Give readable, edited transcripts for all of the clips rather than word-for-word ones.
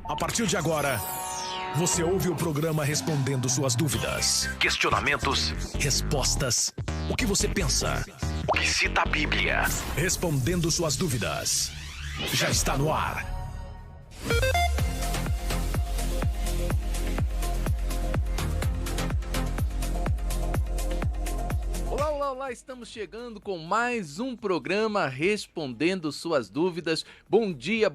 A partir de agora, você ouve o programa respondendo suas dúvidas, questionamentos, respostas, o que você pensa, o que cita a Bíblia. Respondendo suas dúvidas. Já está no ar. Olá, estamos chegando com mais um programa Respondendo Suas Dúvidas. Bom dia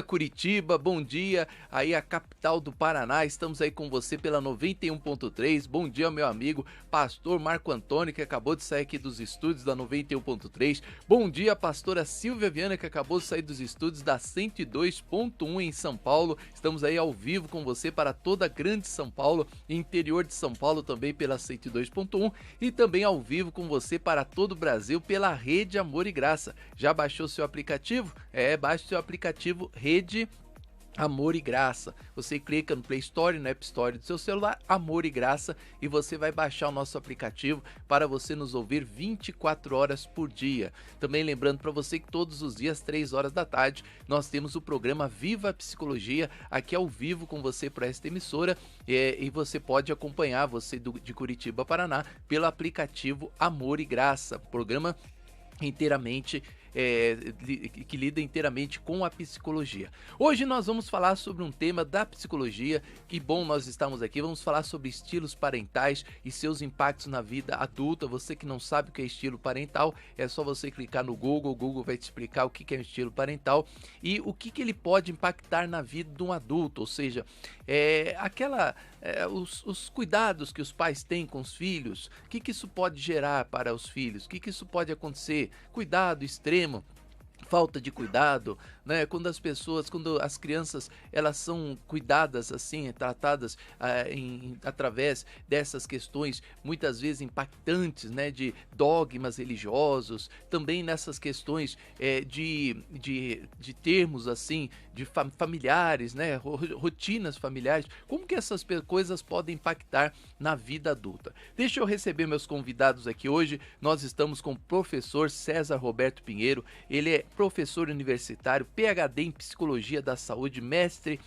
Curitiba, bom dia aí a capital do Paraná, estamos aí com você pela 91.3, bom dia meu amigo pastor Marco Antônio, que acabou de sair aqui dos estúdios da 91.3, bom dia pastora Silvia Viana, que acabou de sair dos estúdios da 102.1 em São Paulo, estamos aí ao vivo com você para toda a grande São Paulo, interior de São Paulo também pela 102.1 e também ao vivo com você para todo o Brasil pela Rede Amor e Graça. Já baixou seu aplicativo? Baixe seu aplicativo Rede Amor e Graça. Você clica no Play Store, no App Store do seu celular, Amor e Graça, e você vai baixar o nosso aplicativo para você nos ouvir 24 horas por dia. Também lembrando para você que todos os dias, 3 horas da tarde, nós temos o programa Viva a Psicologia, aqui ao vivo com você para esta emissora, e você pode acompanhar, você de Curitiba, Paraná, pelo aplicativo Amor e Graça, programa inteiramente que lida inteiramente com a psicologia. Hoje nós vamos falar sobre um tema da psicologia, que bom nós estamos aqui, vamos falar sobre estilos parentais e seus impactos na vida adulta. Você que não sabe o que é estilo parental, é só você clicar no Google, o Google vai te explicar o que é um estilo parental e o que ele pode impactar na vida de um adulto, ou seja, os cuidados que os pais têm com os filhos, o que isso pode gerar para os filhos, o que isso pode acontecer, cuidado extremo, falta de cuidado, né? Quando as crianças elas são cuidadas assim, tratadas através dessas questões muitas vezes impactantes, né? De dogmas religiosos, também nessas questões de termos assim, de familiares, né? Rotinas familiares, como que essas coisas podem impactar na vida adulta? Deixa eu receber meus convidados aqui hoje. Nós estamos com o professor César Roberto Pinheiro, ele é professor universitário, PhD em Psicologia da Saúde, mestre,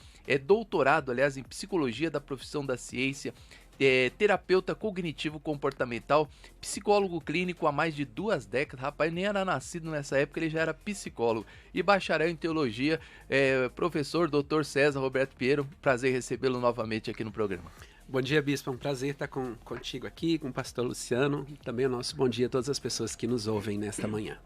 doutorado, aliás, em Psicologia da Profissão da Ciência, terapeuta cognitivo-comportamental, psicólogo clínico há mais de 2 décadas, rapaz, nem era nascido nessa época, ele já era psicólogo, e bacharel em teologia, professor Dr. César Roberto Pinheiro, prazer recebê-lo novamente aqui no programa. Bom dia, Bispo, é um prazer estar contigo aqui, com o pastor Luciano, e também o nosso bom dia a todas as pessoas que nos ouvem nesta manhã.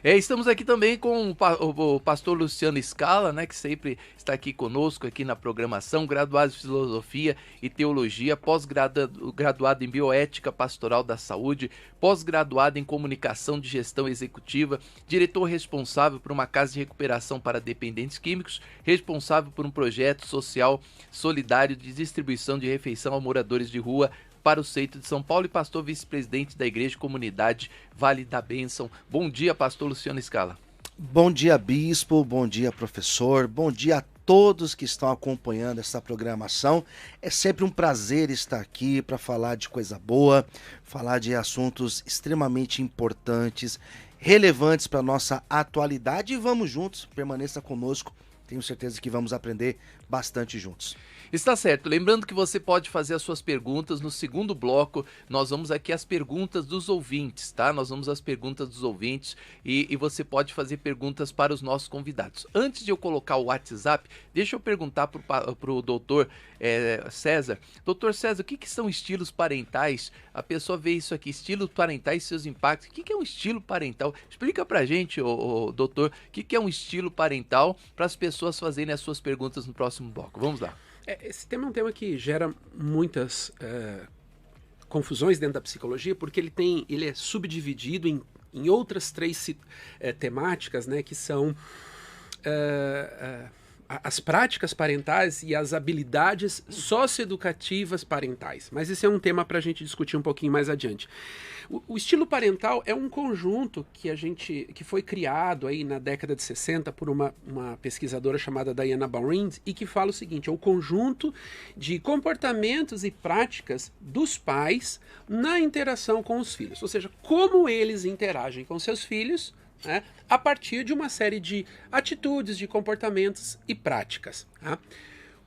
Estamos aqui também com o pastor Luciano Scala, né, que sempre está aqui conosco aqui na programação, graduado em Filosofia e Teologia, pós-graduado em Bioética Pastoral da Saúde, pós-graduado em Comunicação de Gestão Executiva, diretor responsável por uma casa de recuperação para dependentes químicos, responsável por um projeto social solidário de distribuição de refeição a moradores de rua para o Centro de São Paulo e pastor vice-presidente da Igreja Comunidade Vale da Bênção. Bom dia, pastor Luciano Scala. Bom dia, bispo, bom dia, professor, bom dia a todos que estão acompanhando essa programação. É sempre um prazer estar aqui para falar de coisa boa, falar de assuntos extremamente importantes, relevantes para a nossa atualidade, e vamos juntos, permaneça conosco. Tenho certeza que vamos aprender bastante juntos. Está certo. Lembrando que você pode fazer as suas perguntas no segundo bloco. Nós vamos aqui às perguntas dos ouvintes, tá? Nós vamos às perguntas dos ouvintes e você pode fazer perguntas para os nossos convidados. Antes de eu colocar o WhatsApp, deixa eu perguntar para o doutor César. Doutor César, o que são estilos parentais? A pessoa vê isso aqui, estilos parentais e seus impactos. O que é um estilo parental? Explica pra gente, doutor, o que é um estilo parental para as pessoas fazerem as suas perguntas no próximo bloco. Vamos lá. Esse tema é um tema que gera muitas confusões dentro da psicologia, porque ele é subdividido em outras 3 temáticas, né, que são as práticas parentais e as habilidades socioeducativas parentais. Mas esse é um tema para a gente discutir um pouquinho mais adiante. O estilo parental é um conjunto que foi criado aí na década de 60 por uma pesquisadora chamada Diana Baumrind, e que fala o seguinte: é o conjunto de comportamentos e práticas dos pais na interação com os filhos, ou seja, como eles interagem com seus filhos, né, a partir de uma série de atitudes, de comportamentos e práticas. Tá?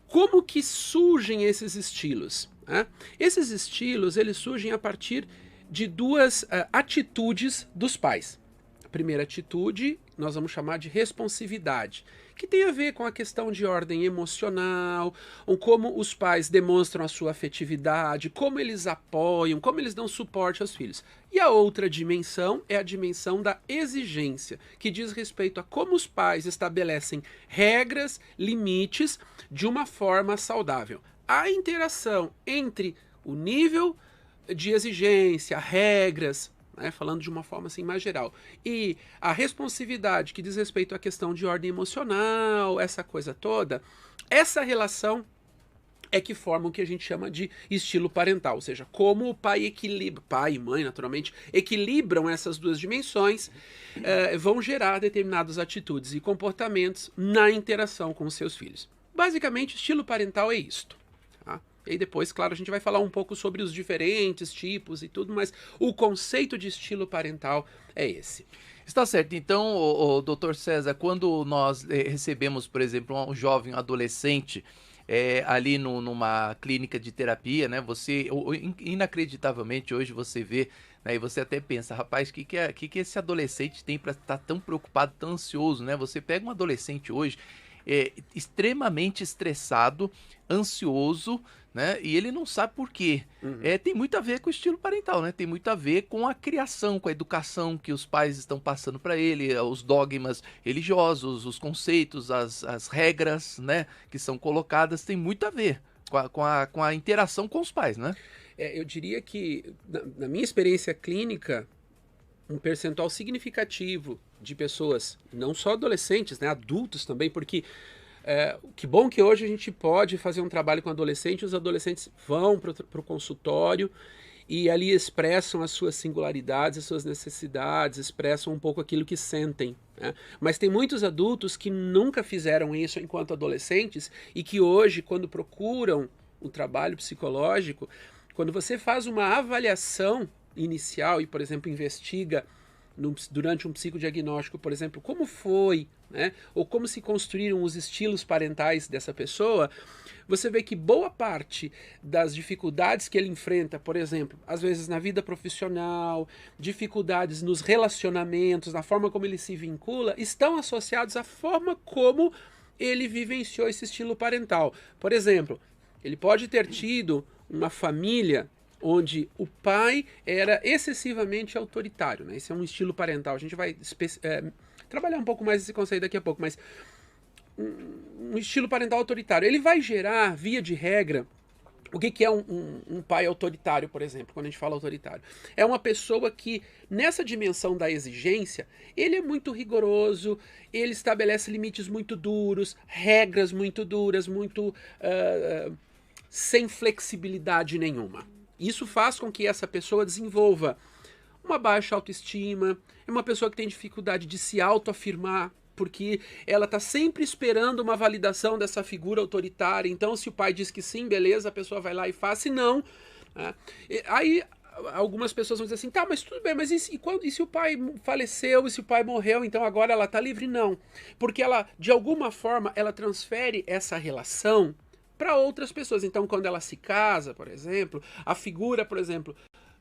Como que surgem esses estilos? Né? Esses estilos, eles surgem a partir de duas atitudes dos pais. A primeira atitude, nós vamos chamar de responsividade, que tem a ver com a questão de ordem emocional, ou como os pais demonstram a sua afetividade, como eles apoiam, como eles dão suporte aos filhos. E a outra dimensão é a dimensão da exigência, que diz respeito a como os pais estabelecem regras, limites, de uma forma saudável. A interação entre o nível de exigência, regras, né, falando de uma forma assim mais geral, e a responsividade que diz respeito à questão de ordem emocional, essa coisa toda, essa relação é que forma o que a gente chama de estilo parental, ou seja, como o pai equilibra, pai e mãe naturalmente, equilibram essas duas dimensões, vão gerar determinadas atitudes e comportamentos na interação com os seus filhos. Basicamente, estilo parental é isto. E aí depois, claro, a gente vai falar um pouco sobre os diferentes tipos e tudo, mas o conceito de estilo parental é esse. Está certo. Então, o Dr. César, quando nós recebemos, por exemplo, um jovem, um adolescente, ali numa clínica de terapia, né? Você, inacreditavelmente, hoje você vê, né, e você até pensa, rapaz, o que esse adolescente tem para estar tão preocupado, tão ansioso, né? Você pega um adolescente hoje extremamente estressado, ansioso, né? E ele não sabe por quê. Tem muito a ver com o estilo parental, né? Tem muito a ver com a criação, com a educação que os pais estão passando para ele, os dogmas religiosos, os conceitos, as regras, né, que são colocadas, tem muito a ver com a interação com os pais, né? Eu diria que, na minha experiência clínica, um percentual significativo de pessoas, não só adolescentes, né, adultos também, porque que bom que hoje a gente pode fazer um trabalho com adolescentes, os adolescentes vão para o consultório e ali expressam as suas singularidades, as suas necessidades, expressam um pouco aquilo que sentem, né? Mas tem muitos adultos que nunca fizeram isso enquanto adolescentes e que hoje, quando procuram um trabalho psicológico, quando você faz uma avaliação inicial e, por exemplo, investiga durante um psicodiagnóstico, por exemplo, como foi, né, ou como se construíram os estilos parentais dessa pessoa, você vê que boa parte das dificuldades que ele enfrenta, por exemplo, às vezes na vida profissional, dificuldades nos relacionamentos, na forma como ele se vincula, estão associados à forma como ele vivenciou esse estilo parental. Por exemplo, ele pode ter tido uma família onde o pai era excessivamente autoritário, né? Esse é um estilo parental. A gente vai trabalhar um pouco mais esse conceito daqui a pouco, mas um estilo parental autoritário, ele vai gerar, via de regra, o que é um pai autoritário, por exemplo, quando a gente fala autoritário? É uma pessoa que, nessa dimensão da exigência, ele é muito rigoroso, ele estabelece limites muito duros, regras muito duras, muito sem flexibilidade nenhuma. Isso faz com que essa pessoa desenvolva uma baixa autoestima, é uma pessoa que tem dificuldade de se autoafirmar, porque ela está sempre esperando uma validação dessa figura autoritária. Então, se o pai diz que sim, beleza, a pessoa vai lá e faz, se não, né? Aí algumas pessoas vão dizer assim, tá, mas tudo bem, mas e se o pai faleceu, e se o pai morreu, então agora ela está livre? Não, porque ela, de alguma forma, ela transfere essa relação para outras pessoas. Então, quando ela se casa, por exemplo, a figura, por exemplo,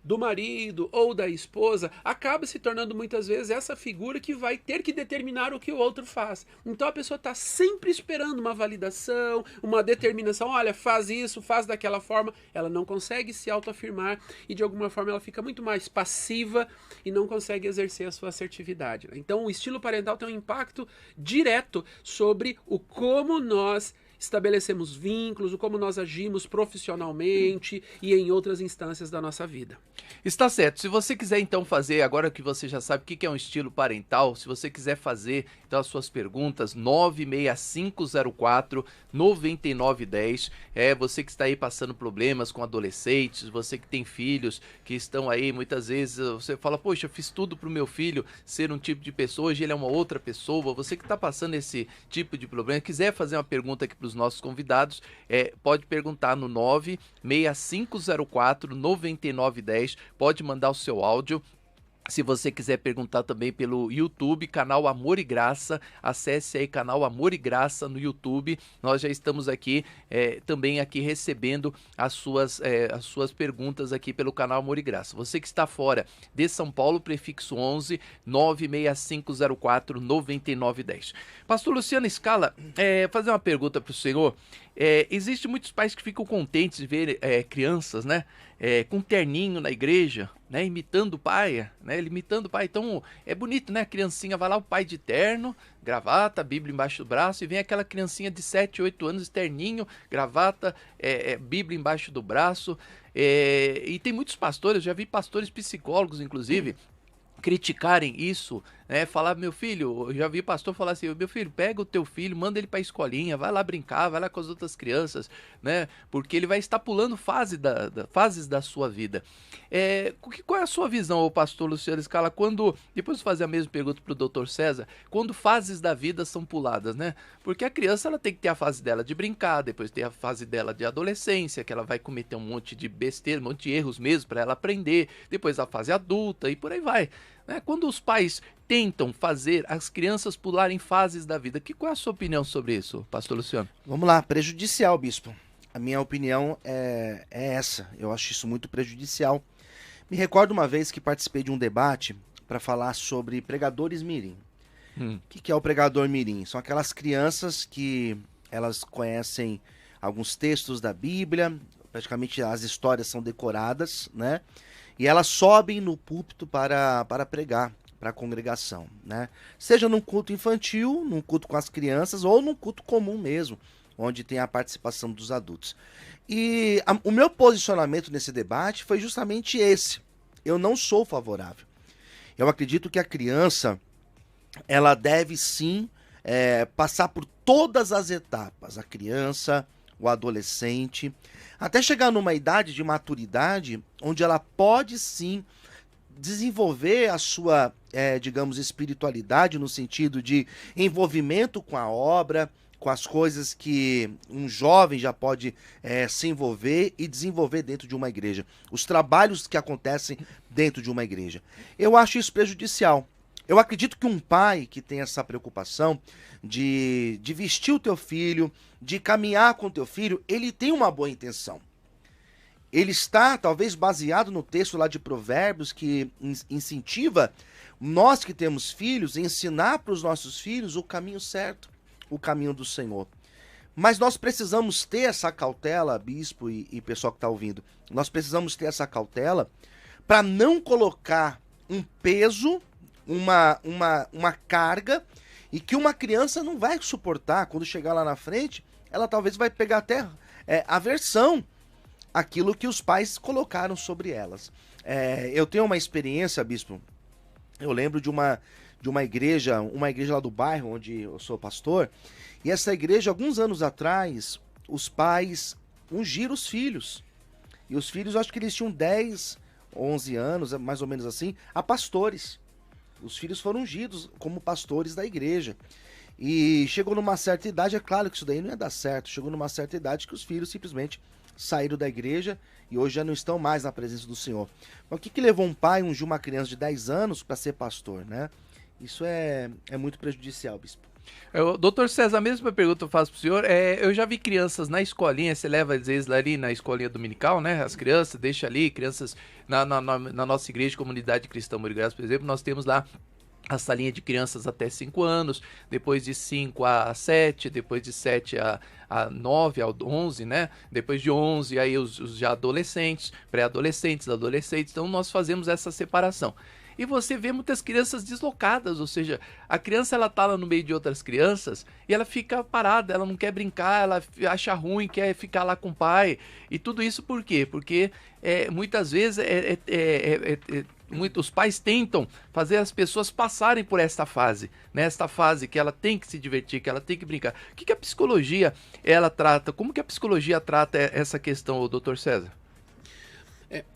do marido ou da esposa acaba se tornando muitas vezes essa figura que vai ter que determinar o que o outro faz. Então a pessoa está sempre esperando uma validação, uma determinação, olha, faz isso, faz daquela forma. Ela não consegue se autoafirmar e de alguma forma ela fica muito mais passiva e não consegue exercer a sua assertividade. Então o estilo parental tem um impacto direto sobre o como nós estabelecemos vínculos, o como nós agimos profissionalmente e em outras instâncias da nossa vida. Está certo. Se você quiser então fazer, agora que você já sabe o que é um estilo parental, se você quiser fazer então as suas perguntas, 96504-9910, você que está aí passando problemas com adolescentes, você que tem filhos que estão aí, muitas vezes você fala, poxa, eu fiz tudo para o meu filho ser um tipo de pessoa, hoje ele é uma outra pessoa. Você que está passando esse tipo de problema, quiser fazer uma pergunta aqui para os nossos convidados, pode perguntar no 96504-9910, pode mandar o seu áudio. Se você quiser perguntar também pelo YouTube, canal Amor e Graça, acesse aí canal Amor e Graça no YouTube. Nós já estamos aqui também aqui recebendo as suas perguntas aqui pelo canal Amor e Graça. Você que está fora de São Paulo, prefixo 11 96504 9910. Pastor Luciano Scala, fazer uma pergunta para o senhor. Existem muitos pais que ficam contentes de ver crianças, né, com terninho na igreja, né, imitando o pai, né, imitando o pai. Então é bonito, né, a criancinha vai lá, o pai de terno, gravata, Bíblia embaixo do braço, e vem aquela criancinha de 7, 8 anos, terninho, gravata, Bíblia embaixo do braço. E tem muitos pastores, já vi pastores psicólogos, inclusive, criticarem isso, né? Falar, meu filho, eu já vi pastor falar assim, meu filho, pega o teu filho, manda ele pra escolinha, vai lá brincar, vai lá com as outras crianças, né? Porque ele vai estar pulando fases da sua vida. Qual é a sua visão, pastor Luciano Scala, quando, depois de fazer a mesma pergunta pro Dr. César, quando fases da vida são puladas, né? Porque a criança, ela tem que ter a fase dela de brincar, depois ter a fase dela de adolescência, que ela vai cometer um monte de besteira, um monte de erros mesmo para ela aprender, depois a fase adulta e por aí vai. Quando os pais tentam fazer as crianças pularem fases da vida, qual é a sua opinião sobre isso, pastor Luciano? Vamos lá, prejudicial, bispo. A minha opinião é essa, eu acho isso muito prejudicial. Me recordo uma vez que participei de um debate para falar sobre pregadores mirim. O que é o pregador mirim? São aquelas crianças que elas conhecem alguns textos da Bíblia, praticamente as histórias são decoradas, né? E elas sobem no púlpito para pregar para a congregação, né? Seja num culto infantil, num culto com as crianças, ou num culto comum mesmo, onde tem a participação dos adultos. E o meu posicionamento nesse debate foi justamente esse. Eu não sou favorável. Eu acredito que a criança, ela deve sim passar por todas as etapas. A criança, o adolescente, até chegar numa idade de maturidade onde ela pode sim desenvolver a sua, digamos, espiritualidade no sentido de envolvimento com a obra, com as coisas que um jovem já pode se envolver e desenvolver dentro de uma igreja. Os trabalhos que acontecem dentro de uma igreja. Eu acho isso prejudicial. Eu acredito que um pai que tem essa preocupação de vestir o teu filho, de caminhar com o teu filho, ele tem uma boa intenção. Ele está, talvez, baseado no texto lá de Provérbios, que incentiva nós que temos filhos, ensinar para os nossos filhos o caminho certo, o caminho do Senhor. Mas nós precisamos ter essa cautela, bispo e pessoal que está ouvindo, nós precisamos ter essa cautela para não colocar um peso, uma carga, e que uma criança não vai suportar. Quando chegar lá na frente, ela talvez vai pegar até aversão àquilo que os pais colocaram sobre elas. Eu tenho uma experiência, bispo, eu lembro de uma igreja lá do bairro onde eu sou pastor, e essa igreja, alguns anos atrás, os pais ungiram os filhos, e os filhos, eu acho que eles tinham 10, 11 anos, mais ou menos assim, a pastores. Os filhos foram ungidos como pastores da igreja. E chegou numa certa idade, é claro que isso daí não ia dar certo, chegou numa certa idade que os filhos simplesmente saíram da igreja e hoje já não estão mais na presença do Senhor. Mas o que levou um pai a ungir uma criança de 10 anos para ser pastor, né? Isso é muito prejudicial, bispo. Doutor César, a mesma pergunta eu faço pro senhor. Eu já vi crianças na escolinha, você leva às vezes ali na escolinha dominical, né? As crianças, deixa ali, crianças na nossa igreja, comunidade cristã Amor e Graça, por exemplo, nós temos lá a salinha de crianças até 5 anos, depois de 5 a 7, depois de 7 a 9, a 11, né? Depois de 11, aí os já adolescentes, pré-adolescentes, adolescentes. Então nós fazemos essa separação. E você vê muitas crianças deslocadas, ou seja, a criança ela tá lá no meio de outras crianças e ela fica parada, ela não quer brincar, ela acha ruim, quer ficar lá com o pai. E tudo isso por quê? Porque muitas vezes os pais tentam fazer as pessoas passarem por esta fase, né? Esta fase que ela tem que se divertir, que ela tem que brincar. O que a psicologia ela trata? Como que a psicologia trata essa questão, doutor César?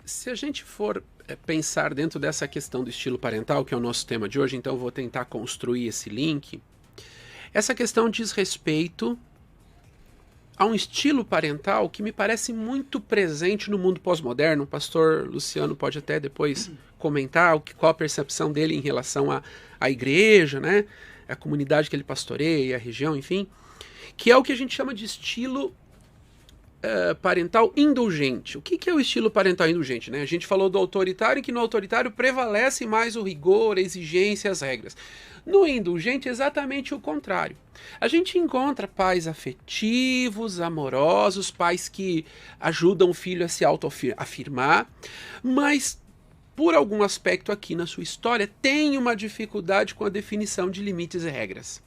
Se a gente for pensar dentro dessa questão do estilo parental, que é o nosso tema de hoje, então eu vou tentar construir esse link. Essa questão diz respeito há um estilo parental que me parece muito presente no mundo pós-moderno. O pastor Luciano pode até depois comentar qual a percepção dele em relação à igreja, né? A comunidade que ele pastoreia, a região, enfim, que é o que a gente chama de estilo parental indulgente. O que é o estilo parental indulgente, né? A gente falou do autoritário, que no autoritário prevalece mais o rigor, a exigência, as regras. No indulgente, exatamente o contrário. A gente encontra pais afetivos, amorosos, pais que ajudam o filho a se autoafirmar, mas por algum aspecto aqui na sua história tem uma dificuldade com a definição de limites e regras.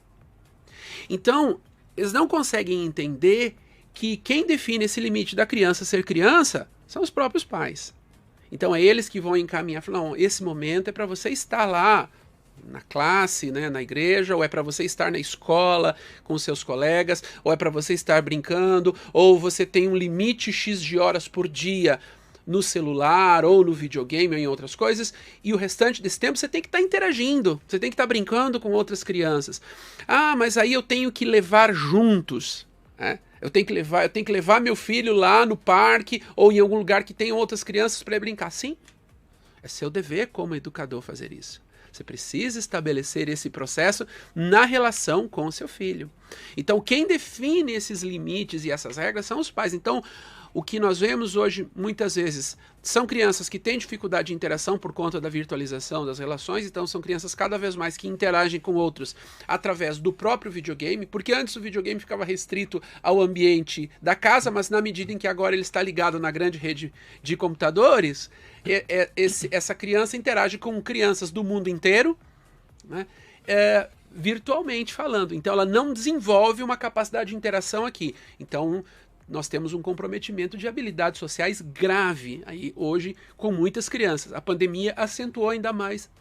Então, eles não conseguem entender que quem define esse limite da criança ser criança são os próprios pais. Então é eles que vão encaminhar, falar, não, esse momento é para você estar lá na classe, né, na igreja, ou é para você estar na escola com seus colegas, ou é para você estar brincando, ou você tem um limite X de horas por dia no celular, ou no videogame, ou em outras coisas, e o restante desse tempo você tem que estar interagindo, você tem que estar brincando com outras crianças. Ah, mas aí eu tenho que levar juntos, né? Eu tenho que levar meu filho lá no parque ou em algum lugar que tenham outras crianças para brincar. Sim, é seu dever como educador fazer isso. Você precisa estabelecer esse processo na relação com o seu filho. Então, quem define esses limites e essas regras são os pais. Então, o que nós vemos hoje, muitas vezes, são crianças que têm dificuldade de interação por conta da virtualização das relações, então são crianças cada vez mais que interagem com outros através do próprio videogame, porque antes o videogame ficava restrito ao ambiente da casa, mas na medida em que agora ele está ligado na grande rede de computadores, essa criança interage com crianças do mundo inteiro, né? Virtualmente falando. Então ela não desenvolve uma capacidade de interação aqui. Então nós temos um comprometimento de habilidades sociais grave aí hoje com muitas crianças. A pandemia acentuou ainda mais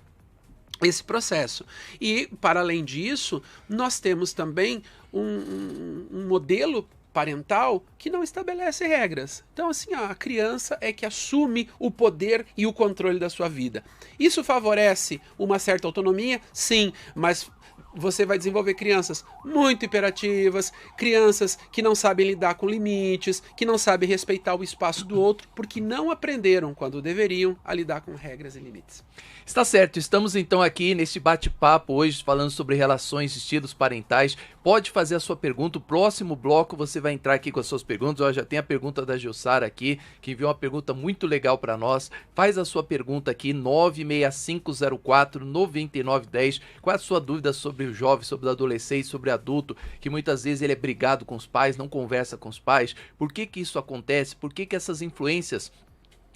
esse processo. E, para além disso, nós temos também um modelo parental que não estabelece regras. Então, assim, a criança é que assume o poder e o controle da sua vida. Isso favorece uma certa autonomia? Sim, mas você vai desenvolver crianças muito hiperativas, crianças que não sabem lidar com limites, que não sabem respeitar o espaço do outro, porque não aprenderam, quando deveriam, a lidar com regras e limites. Está certo, estamos então aqui neste bate-papo hoje falando sobre relações, estilos parentais. Pode fazer a sua pergunta, o próximo bloco você vai entrar aqui com as suas perguntas. Ó, já tem a pergunta da Gilsara aqui, que enviou uma pergunta muito legal para nós. Faz a sua pergunta aqui, 96504-9910. Qual é a sua dúvida sobre o jovem, sobre o adolescente, sobre o adulto, que muitas vezes ele é brigado com os pais, não conversa com os pais? Por que isso acontece? Por que essas influências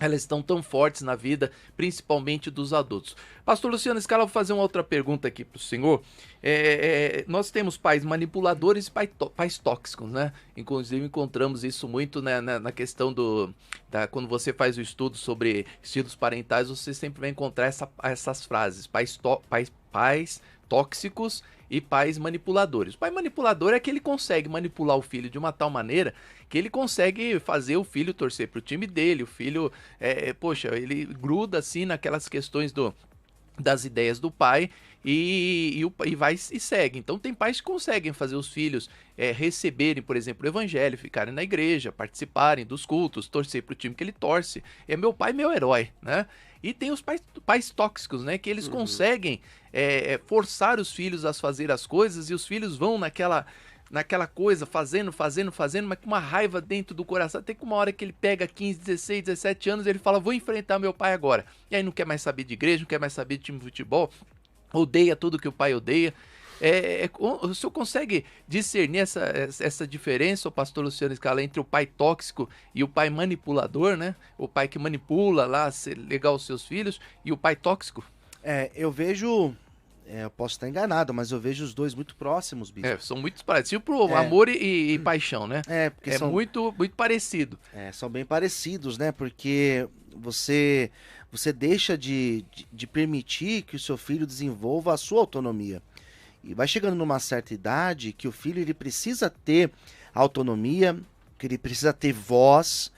elas estão tão fortes na vida, principalmente dos adultos? Pastor Luciano Scala, vou fazer uma outra pergunta aqui para o senhor. Nós temos pais manipuladores e pais tóxicos, né? Inclusive encontramos isso muito, né, na questão quando você faz o estudo sobre estilos parentais, você sempre vai encontrar essas frases, pais tóxicos e pais manipuladores. O pai manipulador é que ele consegue manipular o filho de uma tal maneira que ele consegue fazer o filho torcer pro time dele. O filho, ele gruda assim naquelas questões das ideias do pai e vai e segue. Então tem pais que conseguem fazer os filhos receberem, por exemplo, o evangelho, ficarem na igreja, participarem dos cultos, torcer pro time que ele torce. É meu pai, meu herói, né? E tem os pais tóxicos, né? Que eles conseguem forçar os filhos a fazer as coisas e os filhos vão naquela coisa, fazendo, mas com uma raiva dentro do coração. Até que uma hora que ele pega 15, 16, 17 anos, ele fala, vou enfrentar meu pai agora. E aí não quer mais saber de igreja, não quer mais saber de time de futebol, odeia tudo que o pai odeia. O senhor consegue discernir essa diferença, o pastor Luciano Scala, entre o pai tóxico e o pai manipulador, né? O pai que manipula lá, legal os seus filhos, e o pai tóxico? Eu vejo... eu posso estar enganado, mas eu vejo os dois muito próximos, bispo. São muito parecidos, tipo amor e paixão, né? Porque são muito, muito parecido. São bem parecidos, né? Porque você deixa de permitir que o seu filho desenvolva a sua autonomia. E vai chegando numa certa idade que o filho ele precisa ter autonomia, que ele precisa ter voz,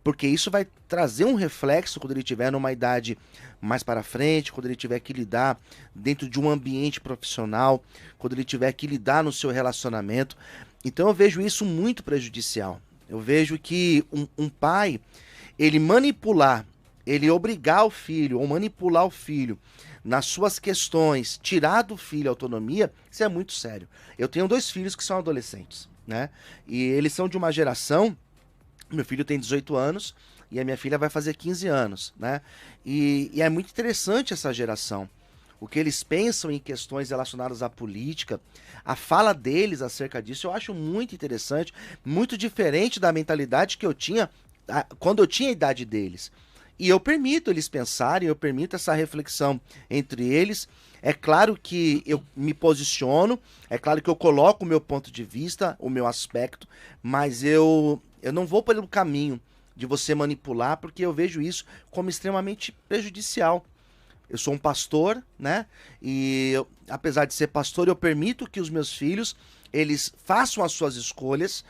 porque isso vai trazer um reflexo quando ele estiver numa idade mais para frente, quando ele tiver que lidar dentro de um ambiente profissional, quando ele tiver que lidar no seu relacionamento. Então eu vejo isso muito prejudicial. Eu vejo que um pai, ele manipular, ele obrigar o filho ou manipular o filho nas suas questões, tirar do filho a autonomia, isso é muito sério. Eu tenho 2 filhos que são adolescentes, né? E eles são de uma geração, meu filho tem 18 anos e a minha filha vai fazer 15 anos, né? E é muito interessante essa geração. O que eles pensam em questões relacionadas à política, a fala deles acerca disso, eu acho muito interessante, muito diferente da mentalidade que eu tinha quando eu tinha a idade deles. E eu permito eles pensarem, eu permito essa reflexão entre eles. É claro que eu me posiciono, é claro que eu coloco o meu ponto de vista, o meu aspecto, mas eu não vou pelo caminho de você manipular, porque eu vejo isso como extremamente prejudicial. Eu sou um pastor, né? E apesar de ser pastor, eu permito que os meus filhos, eles façam as suas escolhas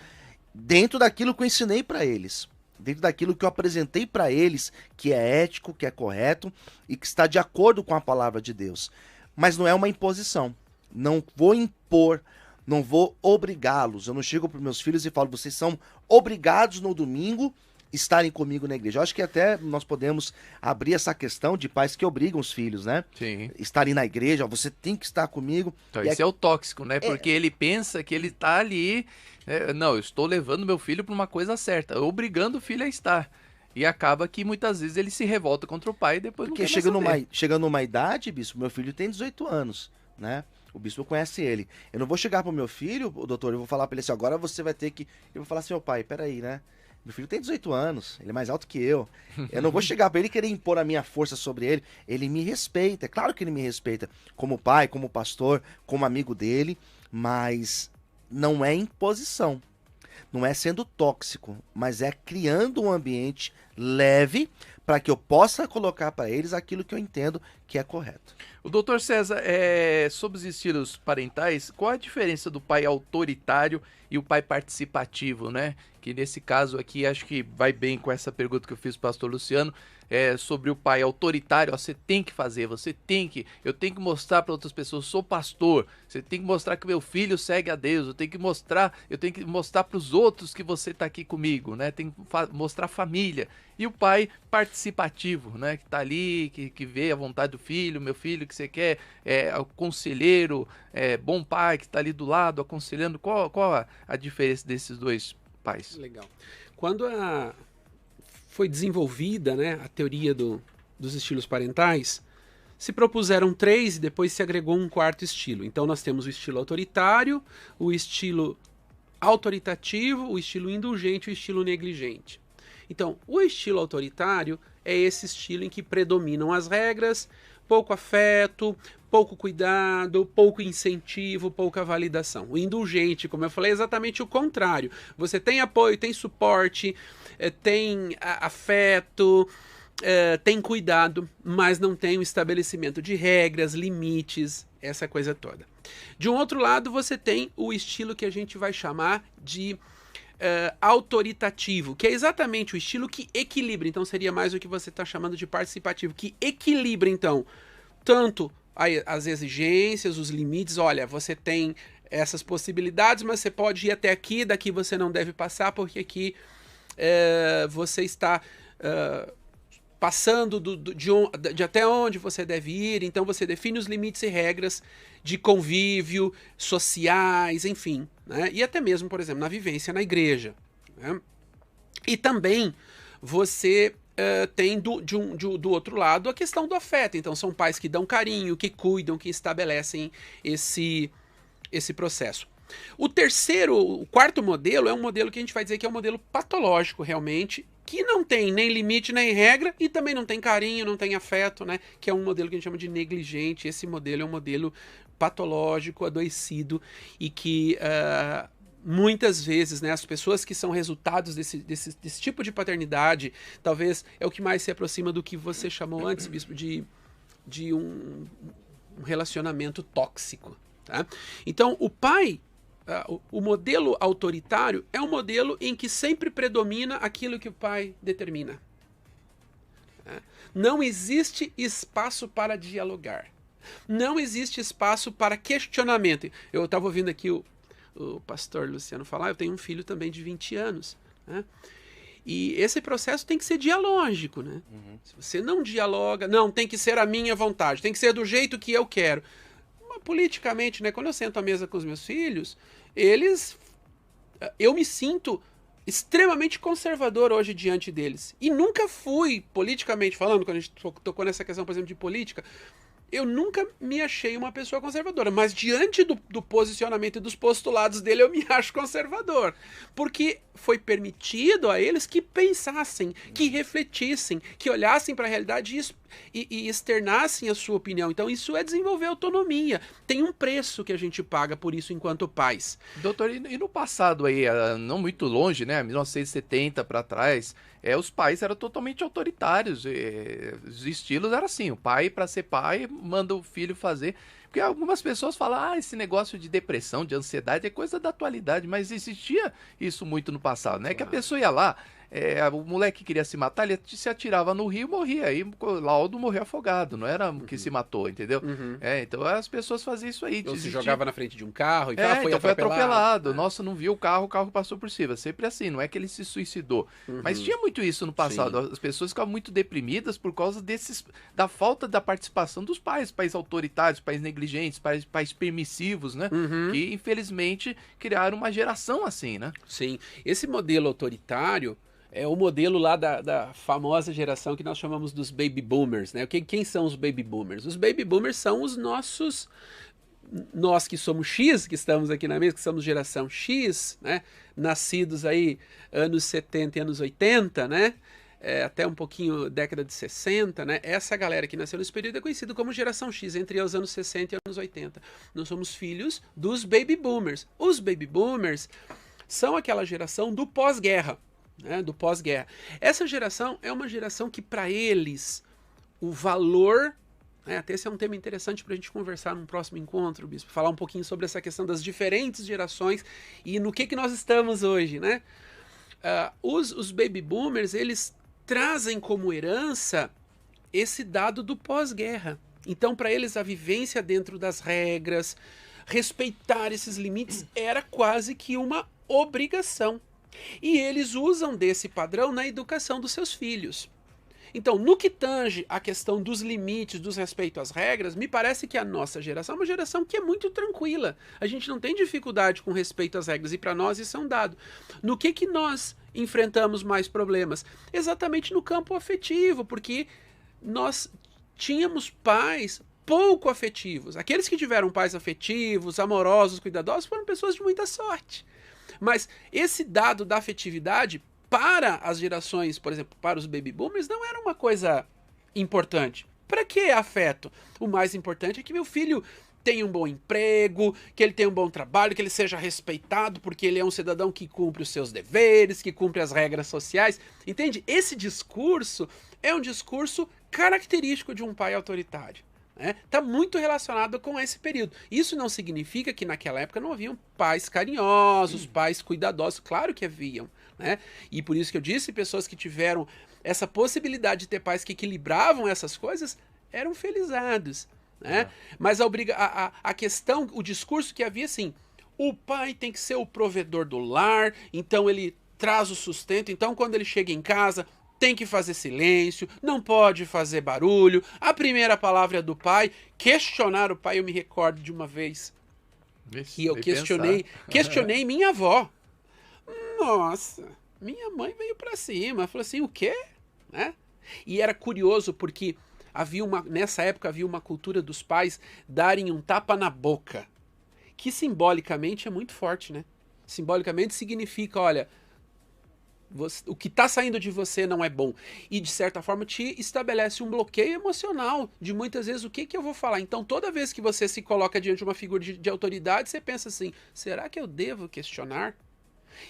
dentro daquilo que eu ensinei para eles. Dentro daquilo que eu apresentei para eles, que é ético, que é correto e que está de acordo com a palavra de Deus. Mas não é uma imposição. Não vou impor, não vou obrigá-los. Eu não chego para os meus filhos e falo, vocês são obrigados no domingo estarem comigo na igreja. Eu acho que até nós podemos abrir essa questão de pais que obrigam os filhos, né? Sim. Estarem na igreja, você tem que estar comigo. Então, isso é o tóxico, né? Porque ele pensa que ele está ali... não, eu estou levando meu filho para uma coisa certa, obrigando o filho a estar. E acaba que muitas vezes ele se revolta contra o pai e depois porque não quer mais saber. chegando numa idade, bispo, meu filho tem 18 anos, né? O bispo conhece ele. Eu não vou chegar pro meu filho, doutor, eu vou falar para ele assim, agora você vai ter que... Eu vou falar assim, ô pai, peraí, né? Meu filho tem 18 anos, ele é mais alto que eu. Eu não vou chegar para ele e querer impor a minha força sobre ele. Ele me respeita, é claro que ele me respeita. Como pai, como pastor, como amigo dele, mas não é imposição. Não é sendo tóxico, mas é criando um ambiente leve para que eu possa colocar para eles aquilo que eu entendo que é correto. O doutor César, sobre os estilos parentais, qual a diferença do pai autoritário e o pai participativo, né? Que nesse caso aqui, acho que vai bem com essa pergunta que eu fiz para o pastor Luciano, sobre o pai autoritário. Ó, você tem que fazer, eu tenho que mostrar para outras pessoas, sou pastor, você tem que mostrar que meu filho segue a Deus, eu tenho que mostrar para os outros que você está aqui comigo, né? Tem que mostrar família. E o pai participativo, né? Que está ali, que vê a vontade do filho, meu filho, que você quer, o conselheiro, bom pai que está ali do lado, aconselhando. Qual a diferença desses dois pais? Legal. Quando foi desenvolvida, né, a teoria dos estilos parentais, se propuseram 3 e depois se agregou um 4º estilo. Então nós temos o estilo autoritário, o estilo autoritativo, o estilo indulgente e o estilo negligente. Então, o estilo autoritário é esse estilo em que predominam as regras, pouco afeto, pouco cuidado, pouco incentivo, pouca validação. O indulgente, como eu falei, é exatamente o contrário. Você tem apoio, tem suporte, tem afeto, tem cuidado, mas não tem o estabelecimento de regras, limites, essa coisa toda. De um outro lado, você tem o estilo que a gente vai chamar de autoritativo, que é exatamente o estilo que equilibra. Então seria mais o que você está chamando de participativo, que equilibra, então, tanto as exigências, os limites. Olha, você tem essas possibilidades, mas você pode ir até aqui, daqui você não deve passar, porque aqui você está passando de até onde você deve ir. Então você define os limites e regras de convívio, sociais, enfim, né? E até mesmo, por exemplo, na vivência na igreja, né? E também você tem do outro lado a questão do afeto. Então são pais que dão carinho, que cuidam, que estabelecem esse processo. O 4º modelo é um modelo que a gente vai dizer que é um modelo patológico realmente, que não tem nem limite nem regra e também não tem carinho, não tem afeto, né? Que é um modelo que a gente chama de negligente. Esse modelo é um modelo patológico, adoecido e que muitas vezes, né, as pessoas que são resultados desse tipo de paternidade, talvez é o que mais se aproxima do que você chamou antes, bispo, de um relacionamento tóxico, tá? Então, o pai, o modelo autoritário é um modelo em que sempre predomina aquilo que o pai determina. Não existe espaço para dialogar. Não existe espaço para questionamento. Eu estava ouvindo aqui o o pastor Luciano falar, eu tenho um filho também de 20 anos, né? E esse processo tem que ser dialógico, né? Se você não dialoga, não, tem que ser a minha vontade, tem que ser do jeito que eu quero. Mas, politicamente, né, quando eu sento à mesa com os meus filhos, eu me sinto extremamente conservador hoje diante deles. E nunca fui, politicamente falando, quando a gente tocou nessa questão, por exemplo, de política, eu nunca me achei uma pessoa conservadora, mas diante do posicionamento e dos postulados dele, eu me acho conservador. Porque foi permitido a eles que pensassem, que refletissem, que olhassem para a realidade e externassem a sua opinião. Então isso é desenvolver autonomia. Tem um preço que a gente paga por isso enquanto pais. Doutor, e no passado aí, não muito longe, né, 1970 para trás, os pais eram totalmente autoritários, os estilos eram assim, o pai, para ser pai, manda o filho fazer. Porque algumas pessoas falam, esse negócio de depressão, de ansiedade é coisa da atualidade, mas existia isso muito no passado, né? Que a pessoa ia lá, o moleque queria se matar, ele se atirava no rio e morria. Aí Laudo morreu afogado, não era que se matou, entendeu? Então as pessoas faziam isso aí. Ou se jogava na frente de um carro e foi atropelado. Nossa, não viu o carro passou por cima. Sempre assim, não é que ele se suicidou. Mas tinha muito isso no passado. Sim. As pessoas ficavam muito deprimidas por causa da falta da participação dos pais autoritários, pais negligentes, pais permissivos, né? Que infelizmente criaram uma geração assim, né? Sim. Esse modelo autoritário é o modelo lá da famosa geração que nós chamamos dos baby boomers, né? Quem são os baby boomers? Os baby boomers são os nós que somos X, que estamos aqui na mesa, que somos geração X, né? Nascidos aí anos 70 e anos 80, né? Até um pouquinho década de 60, né? Essa galera que nasceu nesse período é conhecida como geração X, entre os anos 60 e anos 80. Nós somos filhos dos baby boomers. Os baby boomers são aquela geração do pós-guerra, né, do pós-guerra. Essa geração é uma geração que, para eles, o valor... até esse é um tema interessante para a gente conversar num próximo encontro, Bispo. Falar um pouquinho sobre essa questão das diferentes gerações e no que nós estamos hoje, né? Os baby boomers, eles trazem como herança esse dado do pós-guerra. Então, para eles, a vivência dentro das regras, respeitar esses limites, era quase que uma obrigação. E eles usam desse padrão na educação dos seus filhos. Então, no que tange a questão dos limites, dos respeito às regras, me parece que a nossa geração é uma geração que é muito tranquila. A gente não tem dificuldade com respeito às regras e para nós isso é um dado. No que nós enfrentamos mais problemas? Exatamente no campo afetivo, porque nós tínhamos pais pouco afetivos. Aqueles que tiveram pais afetivos, amorosos, cuidadosos, foram pessoas de muita sorte. Mas esse dado da afetividade, para as gerações, por exemplo, para os baby boomers, não era uma coisa importante. Para que afeto? O mais importante é que meu filho tenha um bom emprego, que ele tenha um bom trabalho, que ele seja respeitado, porque ele é um cidadão que cumpre os seus deveres, que cumpre as regras sociais. Entende? Esse discurso é um discurso característico de um pai autoritário. Está muito relacionado com esse período. Isso não significa que naquela época não haviam pais carinhosos, pais cuidadosos. Claro que haviam, né? E por isso que eu disse, pessoas que tiveram essa possibilidade de ter pais que equilibravam essas coisas eram felizados, né? Mas a questão, o discurso que havia assim, o pai tem que ser o provedor do lar, então ele traz o sustento, então quando ele chega em casa... tem que fazer silêncio, não pode fazer barulho. A primeira palavra é do pai. Questionar o pai, eu me recordo de uma vez que eu questionei minha avó. Nossa, minha mãe veio pra cima. Falou assim, o quê? Né? E era curioso porque nessa época havia uma cultura dos pais darem um tapa na boca, que simbolicamente é muito forte, né? Simbolicamente significa, olha... o que está saindo de você não é bom. E, de certa forma, te estabelece um bloqueio emocional de muitas vezes o que eu vou falar. Então, toda vez que você se coloca diante de uma figura de autoridade, você pensa assim, será que eu devo questionar?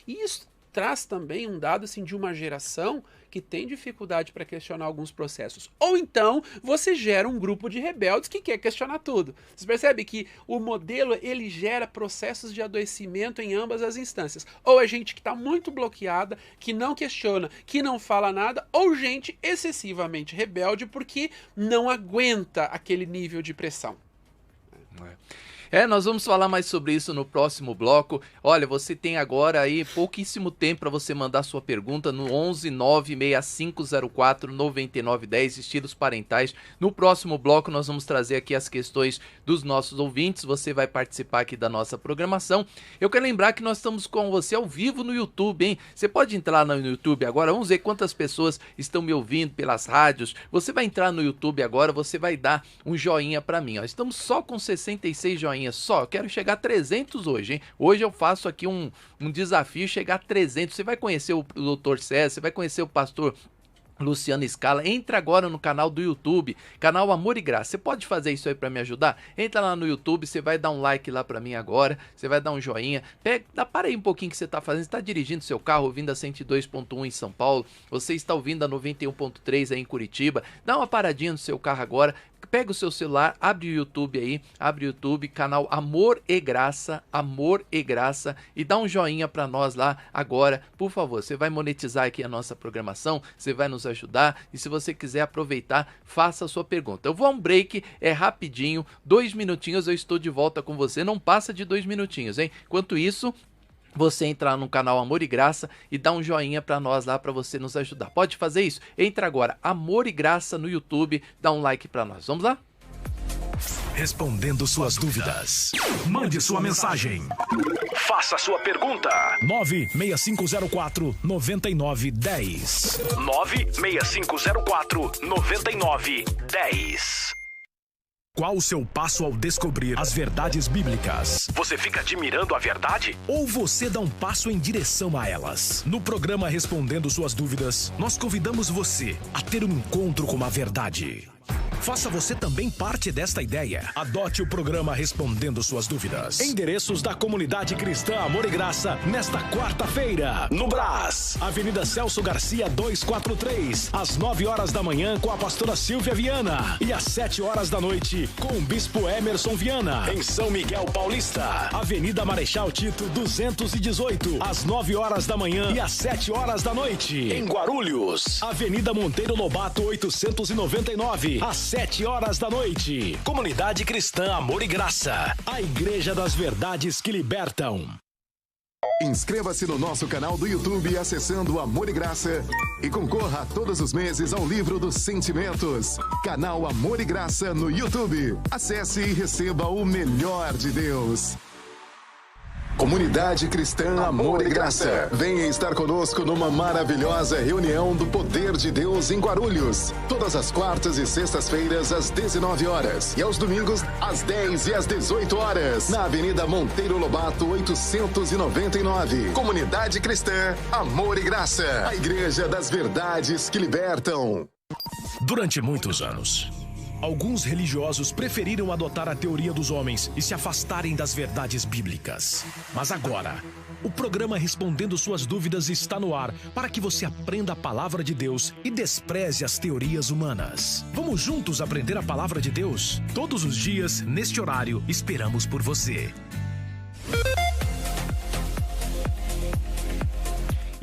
E isso traz também um dado assim, de uma geração que tem dificuldade para questionar alguns processos. Ou então, você gera um grupo de rebeldes que quer questionar tudo. Você percebe que o modelo ele gera processos de adoecimento em ambas as instâncias. Ou é gente que está muito bloqueada, que não questiona, que não fala nada, ou gente excessivamente rebelde porque não aguenta aquele nível de pressão. Nós vamos falar mais sobre isso no próximo bloco. Olha, você tem agora aí pouquíssimo tempo para você mandar sua pergunta no 11 96504 9910, estilos parentais. No próximo bloco nós vamos trazer aqui as questões dos nossos ouvintes. Você vai participar aqui da nossa programação. Eu quero lembrar que nós estamos com você ao vivo no YouTube, hein? Você pode entrar no YouTube agora, vamos ver quantas pessoas estão me ouvindo pelas rádios. Você vai entrar no YouTube agora, você vai dar um joinha para mim, ó. Estamos só com 66 joinhas, só. Eu quero chegar a 300 hoje, hein? Hoje eu faço aqui um desafio, chegar a 300. Você vai conhecer o Dr. César, você vai conhecer o pastor Luciano Scala. Entra agora no canal do YouTube, canal Amor e Graça. Você pode fazer isso aí para me ajudar? Entra lá no YouTube, você vai dar um like lá para mim agora, você vai dar um joinha. Para aí um pouquinho que você está fazendo. Você está dirigindo seu carro, ouvindo a 102.1 em São Paulo, você está ouvindo a 91.3 aí em Curitiba. Dá uma paradinha no seu carro agora. Pega o seu celular, abre o YouTube aí, abre o YouTube, canal Amor e Graça, e dá um joinha para nós lá agora, por favor. Você vai monetizar aqui a nossa programação, você vai nos ajudar, e se você quiser aproveitar, faça a sua pergunta. Eu vou a um break, é rapidinho, 2 minutinhos, eu estou de volta com você, não passa de 2 minutinhos, hein? Enquanto isso, você entrar no canal Amor e Graça e dá um joinha para nós lá para você nos ajudar. Pode fazer isso? Entra agora, Amor e Graça no YouTube, dá um like para nós. Vamos lá? Respondendo suas dúvidas. Mande sua mensagem. Faça sua pergunta. 96504 9910. 96504 9910. Qual o seu passo ao descobrir as verdades bíblicas? Você fica admirando a verdade? Ou você dá um passo em direção a elas? No programa Respondendo Suas Dúvidas, nós convidamos você a ter um encontro com a verdade. Faça você também parte desta ideia. Adote o programa Respondendo Suas Dúvidas. Endereços da Comunidade Cristã Amor e Graça, nesta quarta-feira, no Brás, Avenida Celso Garcia 243, às 9 horas da manhã com a pastora Silvia Viana e às 7 horas da noite com o bispo Emerson Viana. Em São Miguel Paulista, Avenida Marechal Tito 218, às 9 horas da manhã e às 7 horas da noite. Em Guarulhos, Avenida Monteiro Lobato 899, às 7 horas da noite. Comunidade Cristã Amor e Graça, a Igreja das Verdades que Libertam. Inscreva-se no nosso canal do YouTube acessando Amor e Graça e concorra todos os meses ao livro dos sentimentos. Canal Amor e Graça no YouTube. Acesse e receba o melhor de Deus. Comunidade Cristã Amor e Graça. Venha estar conosco numa maravilhosa reunião do Poder de Deus em Guarulhos. Todas as quartas e sextas-feiras às 19 horas e aos domingos às 10 e às 18 horas. Na Avenida Monteiro Lobato 899. Comunidade Cristã Amor e Graça. A Igreja das Verdades que Libertam. Durante muitos anos, alguns religiosos preferiram adotar a teoria dos homens e se afastarem das verdades bíblicas. Mas agora, o programa Respondendo Suas Dúvidas está no ar para que você aprenda a palavra de Deus e despreze as teorias humanas. Vamos juntos aprender a palavra de Deus? Todos os dias, neste horário, esperamos por você.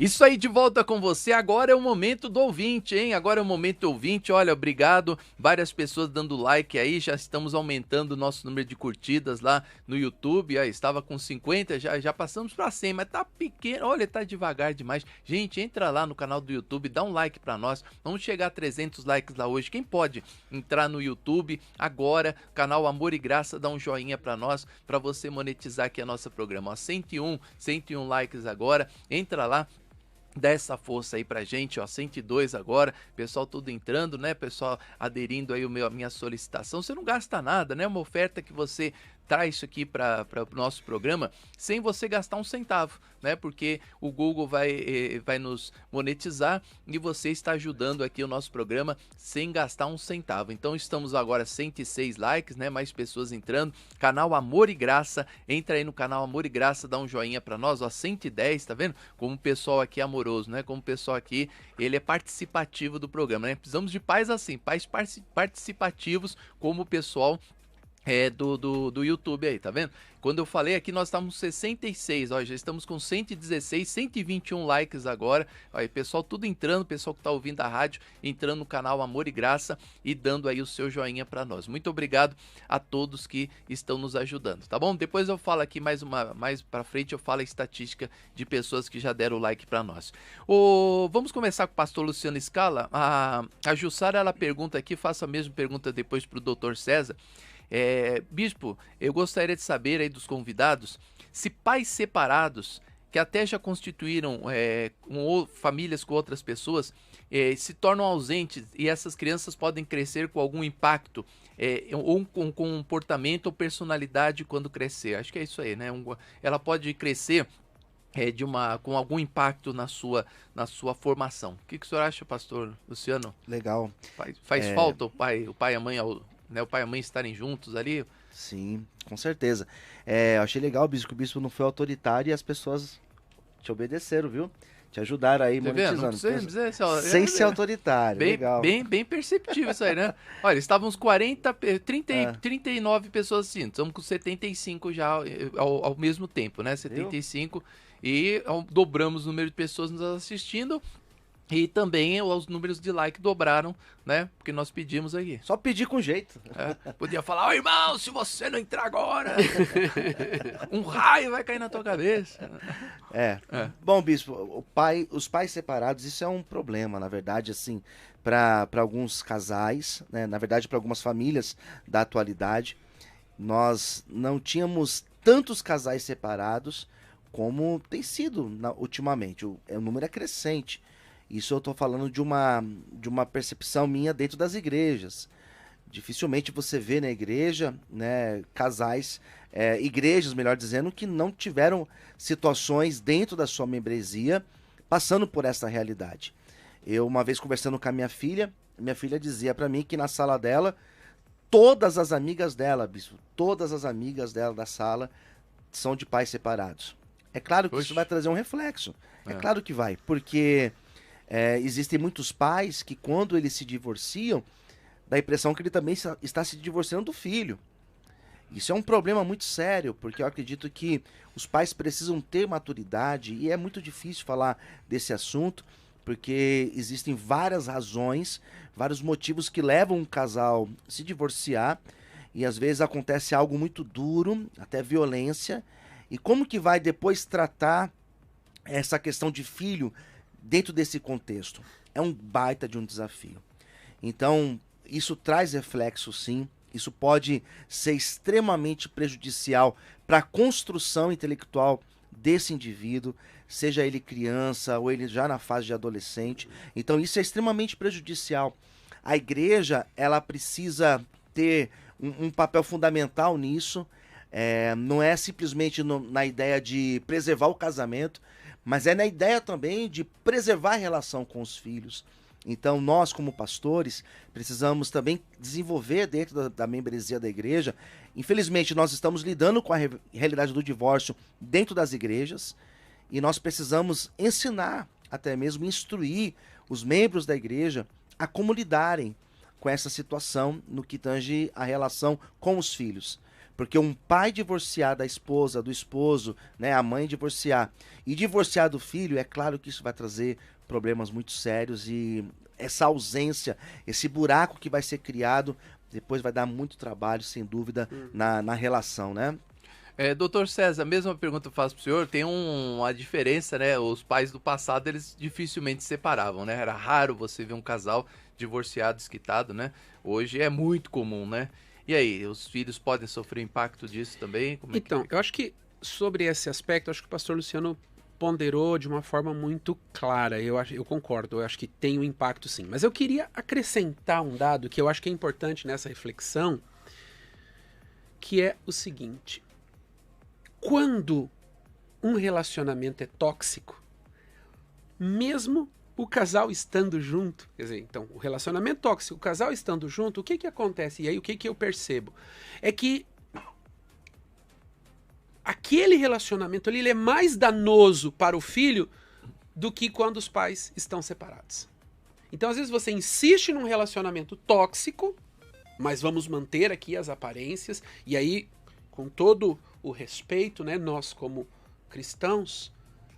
Isso aí, de volta com você. Agora é o momento do ouvinte, hein? Agora é o momento do ouvinte. Olha, obrigado. Várias pessoas dando like aí. Já estamos aumentando o nosso número de curtidas lá no YouTube. Aí, estava com 50, já passamos para 100, mas tá pequeno. Olha, tá devagar demais. Gente, entra lá no canal do YouTube, dá um like para nós. Vamos chegar a 300 likes lá hoje. Quem pode entrar no YouTube agora, canal Amor e Graça, dá um joinha para nós, para você monetizar aqui a nossa programa. Ó, 101 likes agora. Entra lá. Dá essa força aí pra gente, ó, 102 agora, pessoal tudo entrando, né, pessoal aderindo aí a minha solicitação. Você não gasta nada, né, uma oferta que você traz isso aqui para o nosso programa sem você gastar um centavo, né? Porque o Google vai nos monetizar e você está ajudando aqui o nosso programa sem gastar um centavo. Então estamos agora 106 likes, né? Mais pessoas entrando. Canal Amor e Graça, entra aí no canal Amor e Graça, dá um joinha para nós, ó, 110, tá vendo? Como o pessoal aqui é amoroso, né? Como o pessoal aqui, ele é participativo do programa, né? Precisamos de pais assim, pais participativos, como o pessoal do YouTube aí, tá vendo? Quando eu falei aqui, nós estávamos 66, ó, já estamos com 116, 121 likes agora. Ó, e pessoal tudo entrando, pessoal que tá ouvindo a rádio, entrando no canal Amor e Graça e dando aí o seu joinha para nós. Muito obrigado a todos que estão nos ajudando, tá bom? Depois eu falo aqui mais para frente, eu falo a estatística de pessoas que já deram o like para nós. Vamos começar com o pastor Luciano Scala. A Jussara, ela pergunta aqui, faço a mesma pergunta depois pro Dr. César. Bispo, eu gostaria de saber aí dos convidados se pais separados que até já constituíram famílias com outras pessoas se tornam ausentes e essas crianças podem crescer com algum impacto ou com comportamento ou personalidade quando crescer. Acho que é isso aí, né? Ela pode crescer com algum impacto na sua formação. O que o senhor acha, pastor Luciano? Legal. Faz falta o pai e a mãe o pai e a mãe estarem juntos ali? Sim, com certeza. Eu achei legal, bispo, que o bispo não foi autoritário e as pessoas te obedeceram, viu? Te ajudaram aí, monetizando. Sem ser autoritário, legal. Bem perceptível isso aí, né? Olha, estávamos 39 pessoas assistindo, estamos com 75 já ao mesmo tempo, né? 75 e dobramos o número de pessoas nos assistindo. E também os números de like dobraram, né? Porque nós pedimos aqui. Só pedir com jeito. Podia falar, irmão, se você não entrar agora, um raio vai cair na tua cabeça. Bom, bispo, os pais separados, isso é um problema, na verdade, assim, para alguns casais, né? Na verdade, para algumas famílias da atualidade. Nós não tínhamos tantos casais separados como tem sido ultimamente. O número é crescente. Isso eu estou falando de uma percepção minha dentro das igrejas. Dificilmente você vê na igreja, né, casais, igrejas, melhor dizendo, que não tiveram situações dentro da sua membresia passando por essa realidade. Eu, uma vez conversando com a minha filha dizia para mim que na sala dela, todas as amigas dela, bispo, todas as amigas dela da sala são de pais separados. É claro que isso vai trazer um reflexo. É claro que vai, porque... existem muitos pais que quando eles se divorciam, dá a impressão que ele também está se divorciando do filho. Isso é um problema muito sério, porque eu acredito que os pais precisam ter maturidade e é muito difícil falar desse assunto, porque existem várias razões, vários motivos que levam um casal a se divorciar e às vezes acontece algo muito duro, até violência. E como que vai depois tratar essa questão de filho dentro desse contexto? É um baita de um desafio. Então, isso traz reflexo, sim. Isso pode ser extremamente prejudicial para a construção intelectual desse indivíduo, seja ele criança ou ele já na fase de adolescente. Então, isso é extremamente prejudicial. A igreja, ela precisa ter um papel fundamental nisso. Não é simplesmente na ideia de preservar o casamento, mas é na ideia também de preservar a relação com os filhos. Então, nós, como pastores, precisamos também desenvolver dentro da membresia da igreja. Infelizmente, nós estamos lidando com a realidade do divórcio dentro das igrejas e nós precisamos ensinar, até mesmo instruir os membros da igreja a como lidarem com essa situação no que tange a relação com os filhos. Porque um pai divorciar da esposa, do esposo, né, a mãe divorciar e divorciar do filho, é claro que isso vai trazer problemas muito sérios e essa ausência, esse buraco que vai ser criado, depois vai dar muito trabalho, sem dúvida, na relação, né? Doutor César, a mesma pergunta eu faço para o senhor, tem uma diferença, né? Os pais do passado, eles dificilmente se separavam, né? Era raro você ver um casal divorciado, desquitado, né? Hoje é muito comum, né? E aí, os filhos podem sofrer impacto disso também? Eu acho que sobre esse aspecto, acho que o pastor Luciano ponderou de uma forma muito clara. Eu concordo, eu acho que tem um impacto sim. Mas eu queria acrescentar um dado que eu acho que é importante nessa reflexão, que é o seguinte. Quando um relacionamento é tóxico, mesmo o casal estando junto, quer dizer, então, o relacionamento tóxico, o casal estando junto, o que acontece? E aí, o que eu percebo? É que aquele relacionamento ali, ele é mais danoso para o filho do que quando os pais estão separados. Então, às vezes, você insiste num relacionamento tóxico mas vamos manter aqui as aparências, e aí, com todo o respeito, né, nós como cristãos,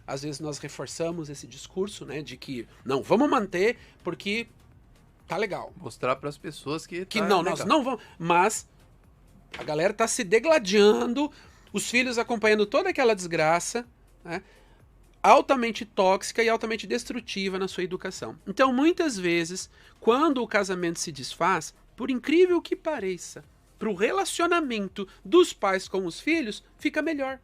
às vezes nós reforçamos esse discurso, né, de que, não, vamos manter porque tá legal. Mostrar para as pessoas que tá não, legal. Nós não vamos, mas a galera tá se degladiando, os filhos acompanhando toda aquela desgraça, né, altamente tóxica e altamente destrutiva na sua educação. Então, muitas vezes, quando o casamento se desfaz, por incrível que pareça, para o relacionamento dos pais com os filhos, fica melhor.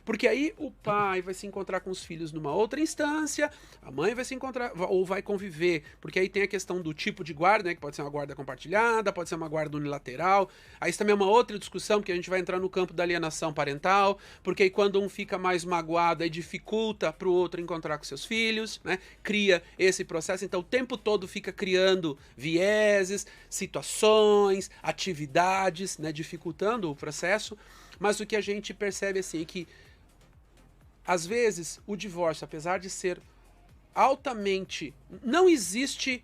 Porque aí o pai vai se encontrar com os filhos numa outra instância, a mãe vai se encontrar, ou vai conviver, porque aí tem a questão do tipo de guarda, né, que pode ser uma guarda compartilhada, pode ser uma guarda unilateral. Aí isso também é uma outra discussão, porque a gente vai entrar no campo da alienação parental, porque aí quando um fica mais magoado, aí dificulta para o outro encontrar com seus filhos, né, cria esse processo. Então o tempo todo fica criando vieses, situações, atividades, né, dificultando o processo. Mas o que a gente percebe assim é que, às vezes, o divórcio, apesar de ser altamente... Não existe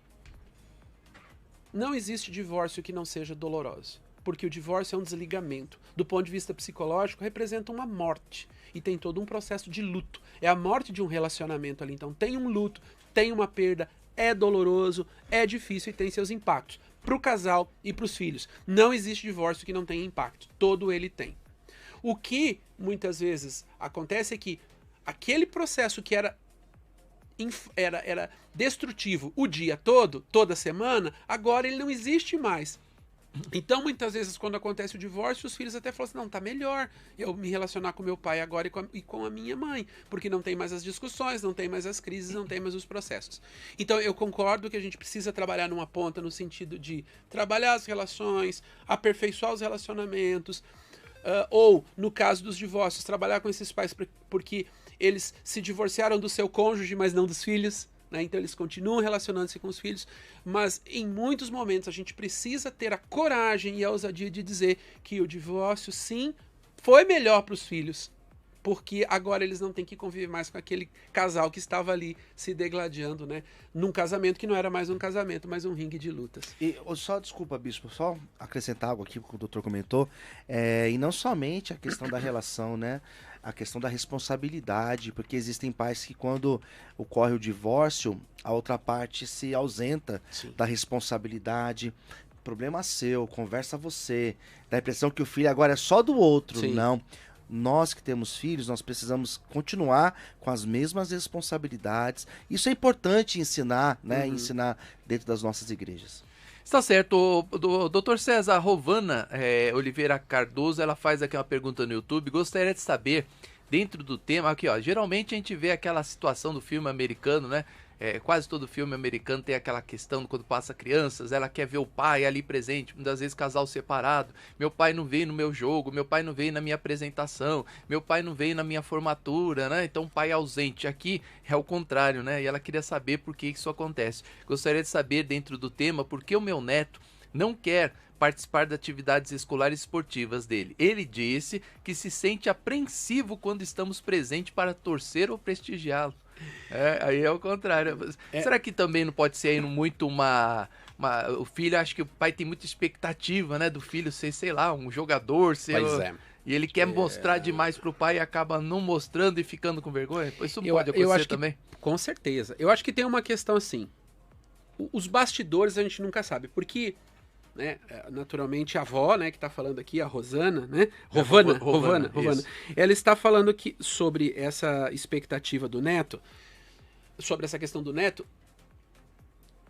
divórcio que não seja doloroso. Porque o divórcio é um desligamento. Do ponto de vista psicológico, representa uma morte. E tem todo um processo de luto. É a morte de um relacionamento ali. Então tem um luto, tem uma perda, é doloroso, é difícil e tem seus impactos. Para o casal e para os filhos. Não existe divórcio que não tenha impacto. Todo ele tem. O que muitas vezes acontece é que aquele processo que era destrutivo o dia todo, toda semana, agora ele não existe mais. Então, muitas vezes, quando acontece o divórcio, os filhos até falam assim, não, tá melhor eu me relacionar com meu pai agora e com a minha mãe, porque não tem mais as discussões, não tem mais as crises, não tem mais os processos. Então, eu concordo que a gente precisa trabalhar numa ponta no sentido de trabalhar as relações, aperfeiçoar os relacionamentos, ou, no caso dos divórcios, trabalhar com esses pais porque eles se divorciaram do seu cônjuge, mas não dos filhos, né? Então eles continuam relacionando-se com os filhos, mas em muitos momentos a gente precisa ter a coragem e a ousadia de dizer que o divórcio, sim, foi melhor para os filhos, porque agora eles não têm que conviver mais com aquele casal que estava ali se degladiando, né? Num casamento que não era mais um casamento, mas um ringue de lutas. E só, desculpa, Bispo, só acrescentar algo aqui que o doutor comentou, e não somente a questão da relação, né? A questão da responsabilidade, porque existem pais que quando ocorre o divórcio, a outra parte se ausenta da responsabilidade. Problema seu, conversa você, dá a impressão que o filho agora é só do outro. Sim. Não. Nós que temos filhos, nós precisamos continuar com as mesmas responsabilidades. Isso é importante ensinar, né? Ensinar dentro das nossas igrejas. Está certo. O Dr. César Rovana Oliveira Cardoso, ela faz aqui uma pergunta no YouTube. Gostaria de saber, dentro do tema, aqui ó, geralmente a gente vê aquela situação do filme americano, né? Quase todo filme americano tem aquela questão quando passa crianças, ela quer ver o pai ali presente, muitas vezes casal separado, meu pai não veio no meu jogo, meu pai não veio na minha apresentação, meu pai não veio na minha formatura, né? Então pai ausente. Aqui é o contrário, né? E ela queria saber por que isso acontece. Gostaria de saber, dentro do tema, por que o meu neto não quer participar das atividades escolares e esportivas dele. Ele disse que se sente apreensivo quando estamos presentes para torcer ou prestigiá-lo. Aí é o contrário. Será que também não pode ser aí muito o filho, acho que o pai tem muita expectativa, né, do filho ser, sei lá, um jogador, e ele quer mostrar demais pro pai e acaba não mostrando e ficando com vergonha? Isso pode acontecer também? Com certeza. Eu acho que tem uma questão assim, os bastidores a gente nunca sabe, porque, né, naturalmente a avó, né, que está falando aqui, a Rosana, né, Rovana, ela está falando aqui sobre essa expectativa do neto, sobre essa questão do neto.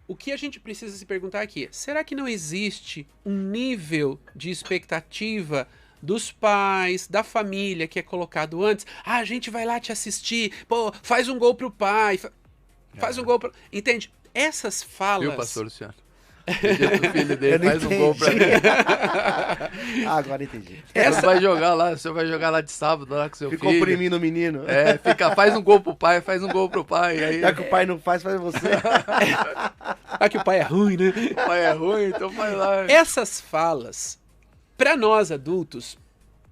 O que a gente precisa se perguntar aqui é, será que não existe um nível de expectativa dos pais, da família que é colocado antes? Ah, a gente vai lá te assistir, pô, faz um gol pro pai, faz um gol pro... Entende? Essas falas... Viu, pastor Luciano? O filho dele faz um gol pra mim. Agora entendi. Você vai jogar lá de sábado lá com seu Ficou filho. Ficou oprimindo o menino. Faz um gol pro pai, faz um gol pro pai. Aí... Já que o pai não faz você. Que o pai é ruim, né? O pai é ruim, então vai lá. Essas falas, pra nós adultos,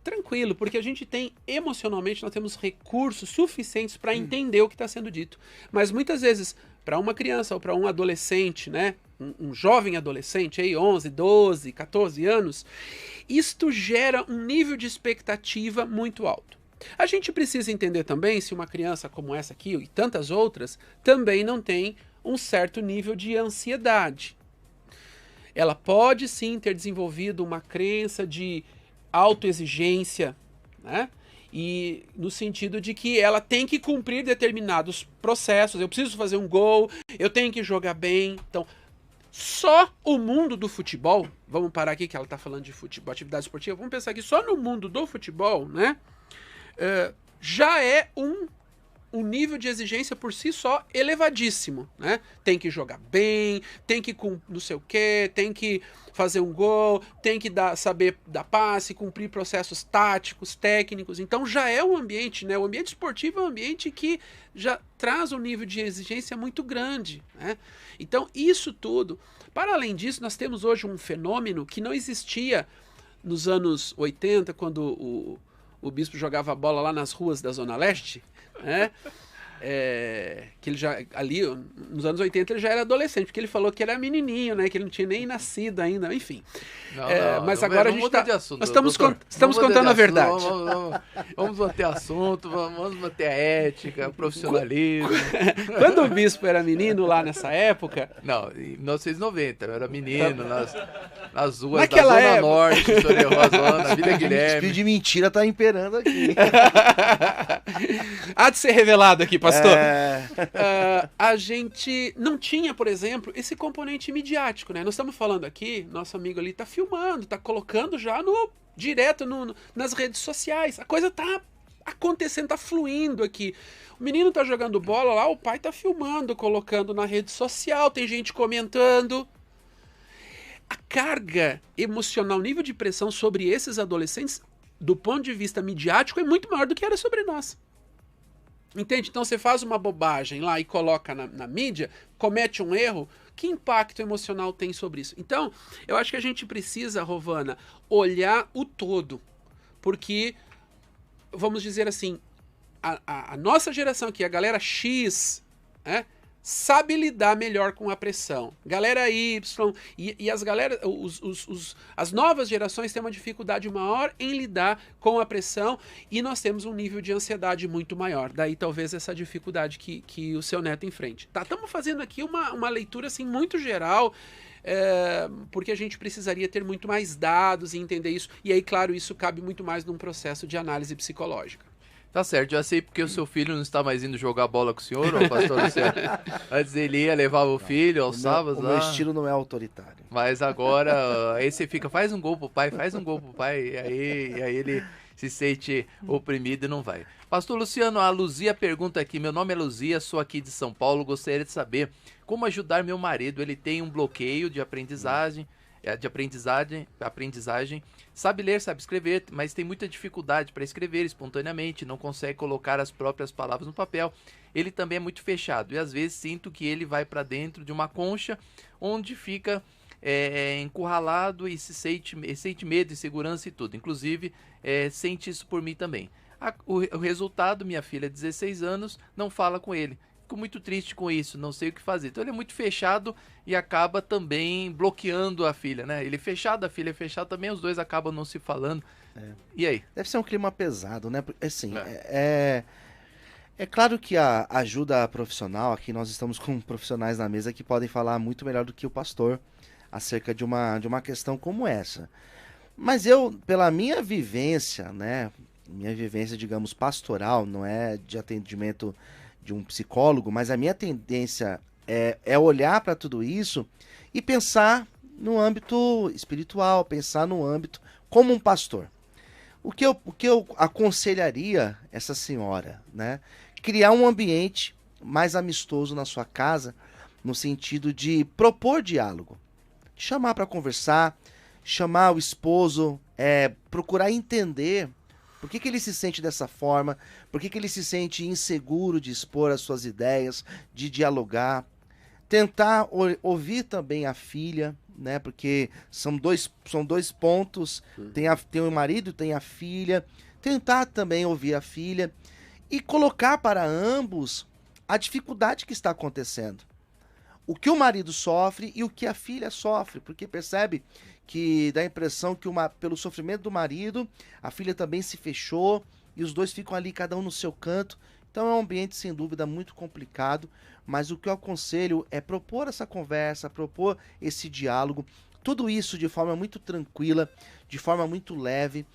tranquilo, porque a gente tem, emocionalmente, nós temos recursos suficientes para entender o que está sendo dito. Mas muitas vezes, para uma criança ou para um adolescente, né, um jovem adolescente, aí, 11, 12, 14 anos, isto gera um nível de expectativa muito alto. A gente precisa entender também se uma criança como essa aqui e tantas outras também não tem um certo nível de ansiedade. Ela pode sim ter desenvolvido uma crença de autoexigência, né? E no sentido de que ela tem que cumprir determinados processos. Eu preciso fazer um gol, eu tenho que jogar bem. Então, só o mundo do futebol, vamos parar aqui que ela está falando de futebol, atividade esportiva, vamos pensar que só no mundo do futebol, né? Já é um nível de exigência por si só elevadíssimo, né? Tem que jogar bem, tem que não sei o quê, tem que fazer um gol, tem que saber dar passe, cumprir processos táticos, técnicos. Então já é um ambiente, né? O ambiente esportivo é um ambiente que já traz um nível de exigência muito grande, né? Então isso tudo, para além disso, nós temos hoje um fenômeno que não existia nos anos 80, quando o bispo jogava bola lá nas ruas da Zona Leste, né? Que ele já, ali, nos anos 80, ele já era adolescente, porque ele falou que era menininho, né? Que ele não tinha nem nascido ainda, enfim. Mas agora a gente está... Nós estamos contando a verdade. Vamos manter assunto, vamos manter a ética, o profissionalismo. Quando o bispo era menino lá nessa época... Não, em 1990, eu era menino, nas ruas naquela da Zona Norte, Zona, Vila Guilherme. O espírito de mentira tá imperando aqui. Há de ser revelado aqui, pastor. A gente não tinha, por exemplo, esse componente midiático, né? Nós estamos falando aqui, nosso amigo ali está filmando, está colocando já direto nas redes sociais. A coisa está acontecendo, está fluindo aqui. O menino está jogando bola lá, o pai está filmando, colocando na rede social, tem gente comentando. A carga emocional, o nível de pressão sobre esses adolescentes, do ponto de vista midiático, é muito maior do que era sobre nós. Entende? Então você faz uma bobagem lá e coloca na mídia, comete um erro, que impacto emocional tem sobre isso? Então, eu acho que a gente precisa, Rovana, olhar o todo, porque, vamos dizer assim, a nossa geração aqui, a galera X, né, sabe lidar melhor com a pressão. Galera Y e as novas gerações têm uma dificuldade maior em lidar com a pressão e nós temos um nível de ansiedade muito maior. Daí talvez essa dificuldade que o seu neto enfrente. Tá, estamos fazendo aqui uma leitura assim muito geral, porque a gente precisaria ter muito mais dados e entender isso. E aí, claro, isso cabe muito mais num processo de análise psicológica. Tá certo, já sei porque o seu filho não está mais indo jogar bola com o senhor, ô pastor Luciano. Antes ele ia, levava o filho aos sábados lá. O meu estilo não é autoritário. Mas agora, aí você fica, faz um gol pro pai, e aí ele se sente oprimido e não vai. Pastor Luciano, a Luzia pergunta aqui, meu nome é Luzia, sou aqui de São Paulo, gostaria de saber como ajudar meu marido, ele tem um bloqueio de aprendizagem, sabe ler, sabe escrever, mas tem muita dificuldade para escrever espontaneamente, não consegue colocar as próprias palavras no papel. Ele também é muito fechado e às vezes sinto que ele vai para dentro de uma concha onde fica encurralado e sente medo, insegurança e tudo. Inclusive, sente isso por mim também. O resultado, minha filha, 16 anos, não fala com ele. Fico muito triste com isso, não sei o que fazer. Então ele é muito fechado e acaba também bloqueando a filha, né? Ele é fechado, a filha é fechada também, os dois acabam não se falando. E aí? Deve ser um clima pesado, né? Assim, é claro que a ajuda profissional, aqui nós estamos com profissionais na mesa que podem falar muito melhor do que o pastor acerca de uma questão como essa. Mas eu, pela minha vivência, né? Minha vivência, digamos, pastoral, não é de atendimento de um psicólogo, mas a minha tendência é olhar para tudo isso e pensar no âmbito espiritual, pensar no âmbito como um pastor. O que eu aconselharia essa senhora, né? Criar um ambiente mais amistoso na sua casa, no sentido de propor diálogo, chamar para conversar, chamar o esposo, procurar entender por que ele se sente dessa forma, por que ele se sente inseguro de expor as suas ideias, de dialogar. Tentar ouvir também a filha, né? Porque são dois pontos, tem o marido, tem a filha, tentar também ouvir a filha e colocar para ambos a dificuldade que está acontecendo. O que o marido sofre e o que a filha sofre, porque percebe que dá a impressão que pelo sofrimento do marido, a filha também se fechou e os dois ficam ali, cada um no seu canto. Então é um ambiente, sem dúvida, muito complicado, mas o que eu aconselho é propor essa conversa, propor esse diálogo, tudo isso de forma muito tranquila, de forma muito leve.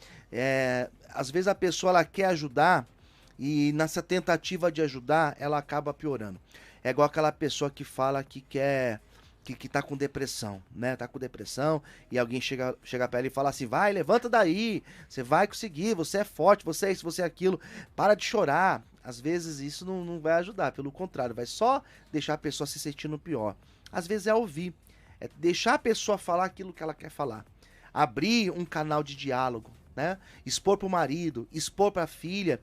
Às vezes a pessoa ela quer ajudar e nessa tentativa de ajudar, ela acaba piorando. É igual aquela pessoa que fala que tá com depressão, né? Tá com depressão e alguém chega pra ela e fala assim, vai, levanta daí, você vai conseguir, você é forte, você é isso, você é aquilo, para de chorar. Às vezes isso não vai ajudar, pelo contrário, vai só deixar a pessoa se sentindo pior. Às vezes é ouvir, é deixar a pessoa falar aquilo que ela quer falar. Abrir um canal de diálogo, né? Expor pro marido, expor pra filha,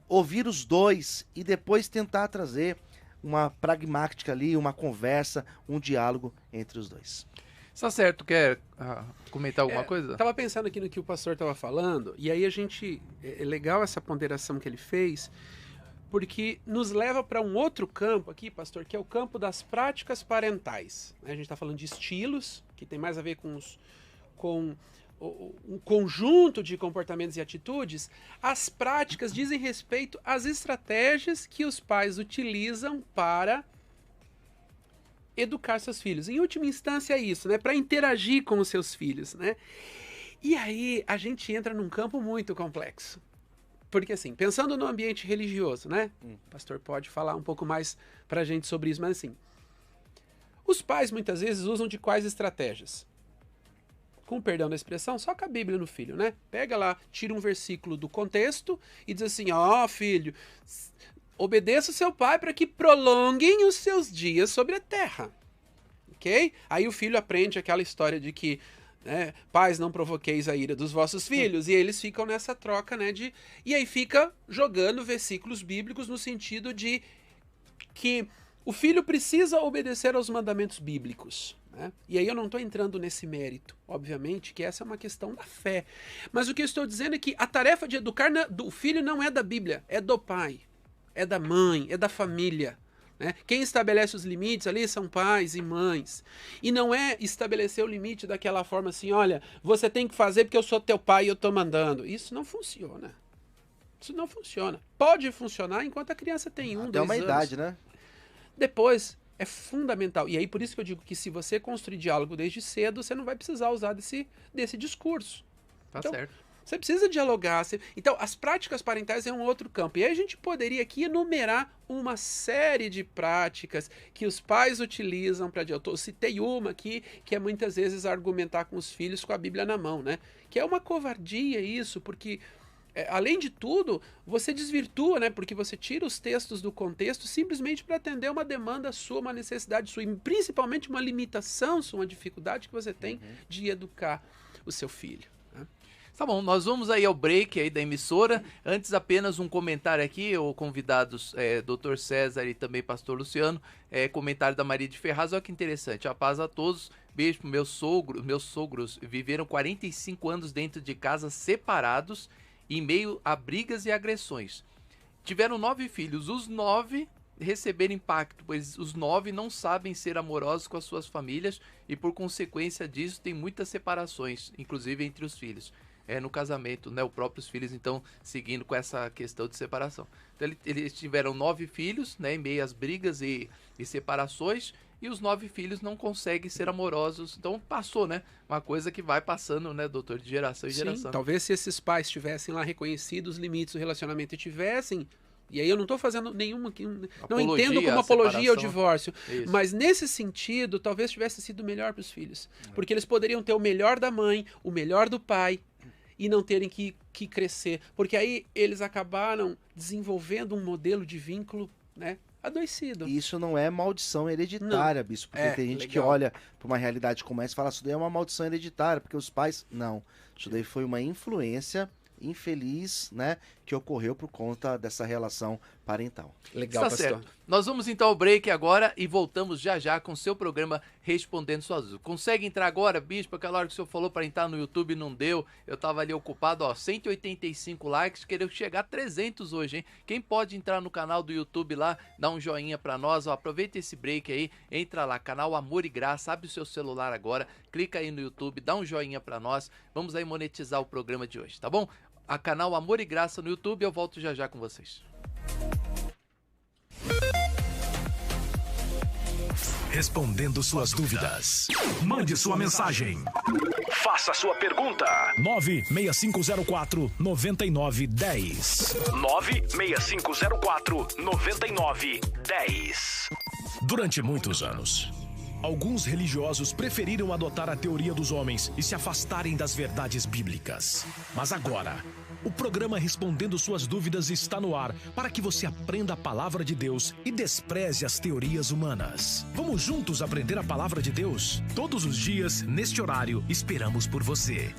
ouvir os dois e depois tentar trazer uma pragmática ali, uma conversa, um diálogo entre os dois. Está certo, quer comentar alguma coisa? Estava pensando aqui no que o pastor estava falando, e aí é legal essa ponderação que ele fez, porque nos leva para um outro campo aqui, pastor, que é o campo das práticas parentais. A gente está falando de estilos, que tem mais a ver com um conjunto de comportamentos e atitudes. As práticas dizem respeito às estratégias que os pais utilizam para educar seus filhos. Em última instância é isso, né? Para interagir com os seus filhos, né? E aí a gente entra num campo muito complexo. Porque assim, pensando no ambiente religioso, né? O pastor pode falar um pouco mais pra gente sobre isso, mas assim, os pais muitas vezes usam de quais estratégias? Com perdão da expressão, só com a Bíblia no filho, né? Pega lá, tira um versículo do contexto e diz assim, filho, obedeça o seu pai para que prolonguem os seus dias sobre a terra, ok? Aí o filho aprende aquela história de que, né, pais, não provoqueis a ira dos vossos filhos, e eles ficam nessa troca, né, e aí fica jogando versículos bíblicos no sentido de que o filho precisa obedecer aos mandamentos bíblicos. E aí eu não estou entrando nesse mérito, obviamente, que essa é uma questão da fé. Mas o que eu estou dizendo é que a tarefa de educar do filho não é da Bíblia, é do pai, é da mãe, é da família. Né? Quem estabelece os limites ali são pais e mães. E não é estabelecer o limite daquela forma assim, olha, você tem que fazer porque eu sou teu pai e eu estou mandando. Isso não funciona. Isso não funciona. Pode funcionar enquanto a criança tem 1, 2 anos. Até uma idade, né? Depois... é fundamental. E aí por isso que eu digo que se você construir diálogo desde cedo, você não vai precisar usar desse discurso. Tá então, certo. Você precisa dialogar. Então, as práticas parentais é um outro campo. E aí a gente poderia aqui enumerar uma série de práticas que os pais utilizam para dialogar. Eu citei uma aqui, que é muitas vezes argumentar com os filhos com a Bíblia na mão, né? Que é uma covardia isso, porque... além de tudo, você desvirtua, né? Porque você tira os textos do contexto simplesmente para atender uma demanda sua, uma necessidade sua, e principalmente uma limitação sua, uma dificuldade que você tem de educar o seu filho. Né? Tá bom, nós vamos aí ao break aí da emissora. Antes, apenas um comentário aqui, o convidados, Dr. César e também Pastor Luciano, comentário da Maria de Ferraz. Olha que interessante, a paz a todos. Beijo pro meus sogros viveram 45 anos dentro de casa separados, em meio a brigas e agressões. Tiveram 9 filhos, os 9 receberam impacto, pois os 9 não sabem ser amorosos com as suas famílias e por consequência disso tem muitas separações, inclusive entre os filhos. No casamento, né, os próprios filhos, então, seguindo com essa questão de separação. Então, eles tiveram 9 filhos, né, em meio às brigas e separações, e os 9 filhos não conseguem ser amorosos. Então passou, né? Uma coisa que vai passando, né, doutor, de geração em geração. Talvez se esses pais tivessem lá reconhecido os limites do relacionamento e tivessem... E aí eu não estou fazendo nenhuma... Não entendo como apologia ao divórcio. Isso. Mas nesse sentido, talvez tivesse sido melhor para os filhos. Porque eles poderiam ter o melhor da mãe, o melhor do pai, e não terem que crescer. Porque aí eles acabaram desenvolvendo um modelo de vínculo, né, adoecido. Isso não é maldição hereditária, bispo. Porque tem gente que olha para uma realidade como essa e fala, isso daí é uma maldição hereditária, porque os pais... Não. Isso daí foi uma influência infeliz, né? que ocorreu por conta dessa relação parental. Legal, Está pastor. certo. Nós vamos então ao break agora e voltamos já já com o seu programa Respondendo Suas Dúvidas. Consegue entrar agora, bispo? Aquela hora que o senhor falou para entrar no YouTube não deu. Eu estava ali ocupado, 185 likes, querendo chegar a 300 hoje, hein? Quem pode entrar no canal do YouTube lá, dá um joinha para nós, aproveita esse break aí, entra lá, canal Amor e Graça, abre o seu celular agora, clica aí no YouTube, dá um joinha para nós, vamos aí monetizar o programa de hoje, tá bom? A canal Amor e Graça no YouTube, eu volto já já com vocês. Respondendo suas dúvidas. Mande sua mensagem. Faça sua pergunta. 96504-9910. 96504-9910. Durante muitos anos, alguns religiosos preferiram adotar a teoria dos homens e se afastarem das verdades bíblicas. Mas agora, o programa Respondendo Suas Dúvidas está no ar para que você aprenda a palavra de Deus e despreze as teorias humanas. Vamos juntos aprender a palavra de Deus? Todos os dias, neste horário, esperamos por você.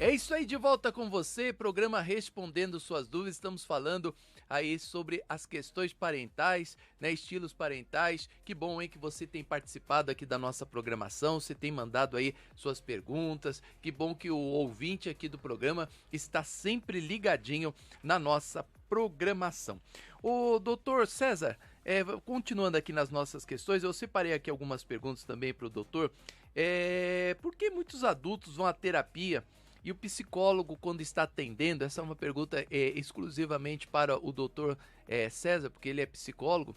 É isso aí, de volta com você, programa Respondendo Suas Dúvidas. Estamos falando aí sobre as questões parentais, né, estilos parentais. Que bom, hein, que você tem participado aqui da nossa programação, você tem mandado aí suas perguntas. Que bom que o ouvinte aqui do programa está sempre ligadinho na nossa programação. O doutor César, continuando aqui nas nossas questões, eu separei aqui algumas perguntas também para o doutor. Por que muitos adultos vão à terapia e o psicólogo, quando está atendendo, essa é uma pergunta exclusivamente para o doutor César, porque ele é psicólogo,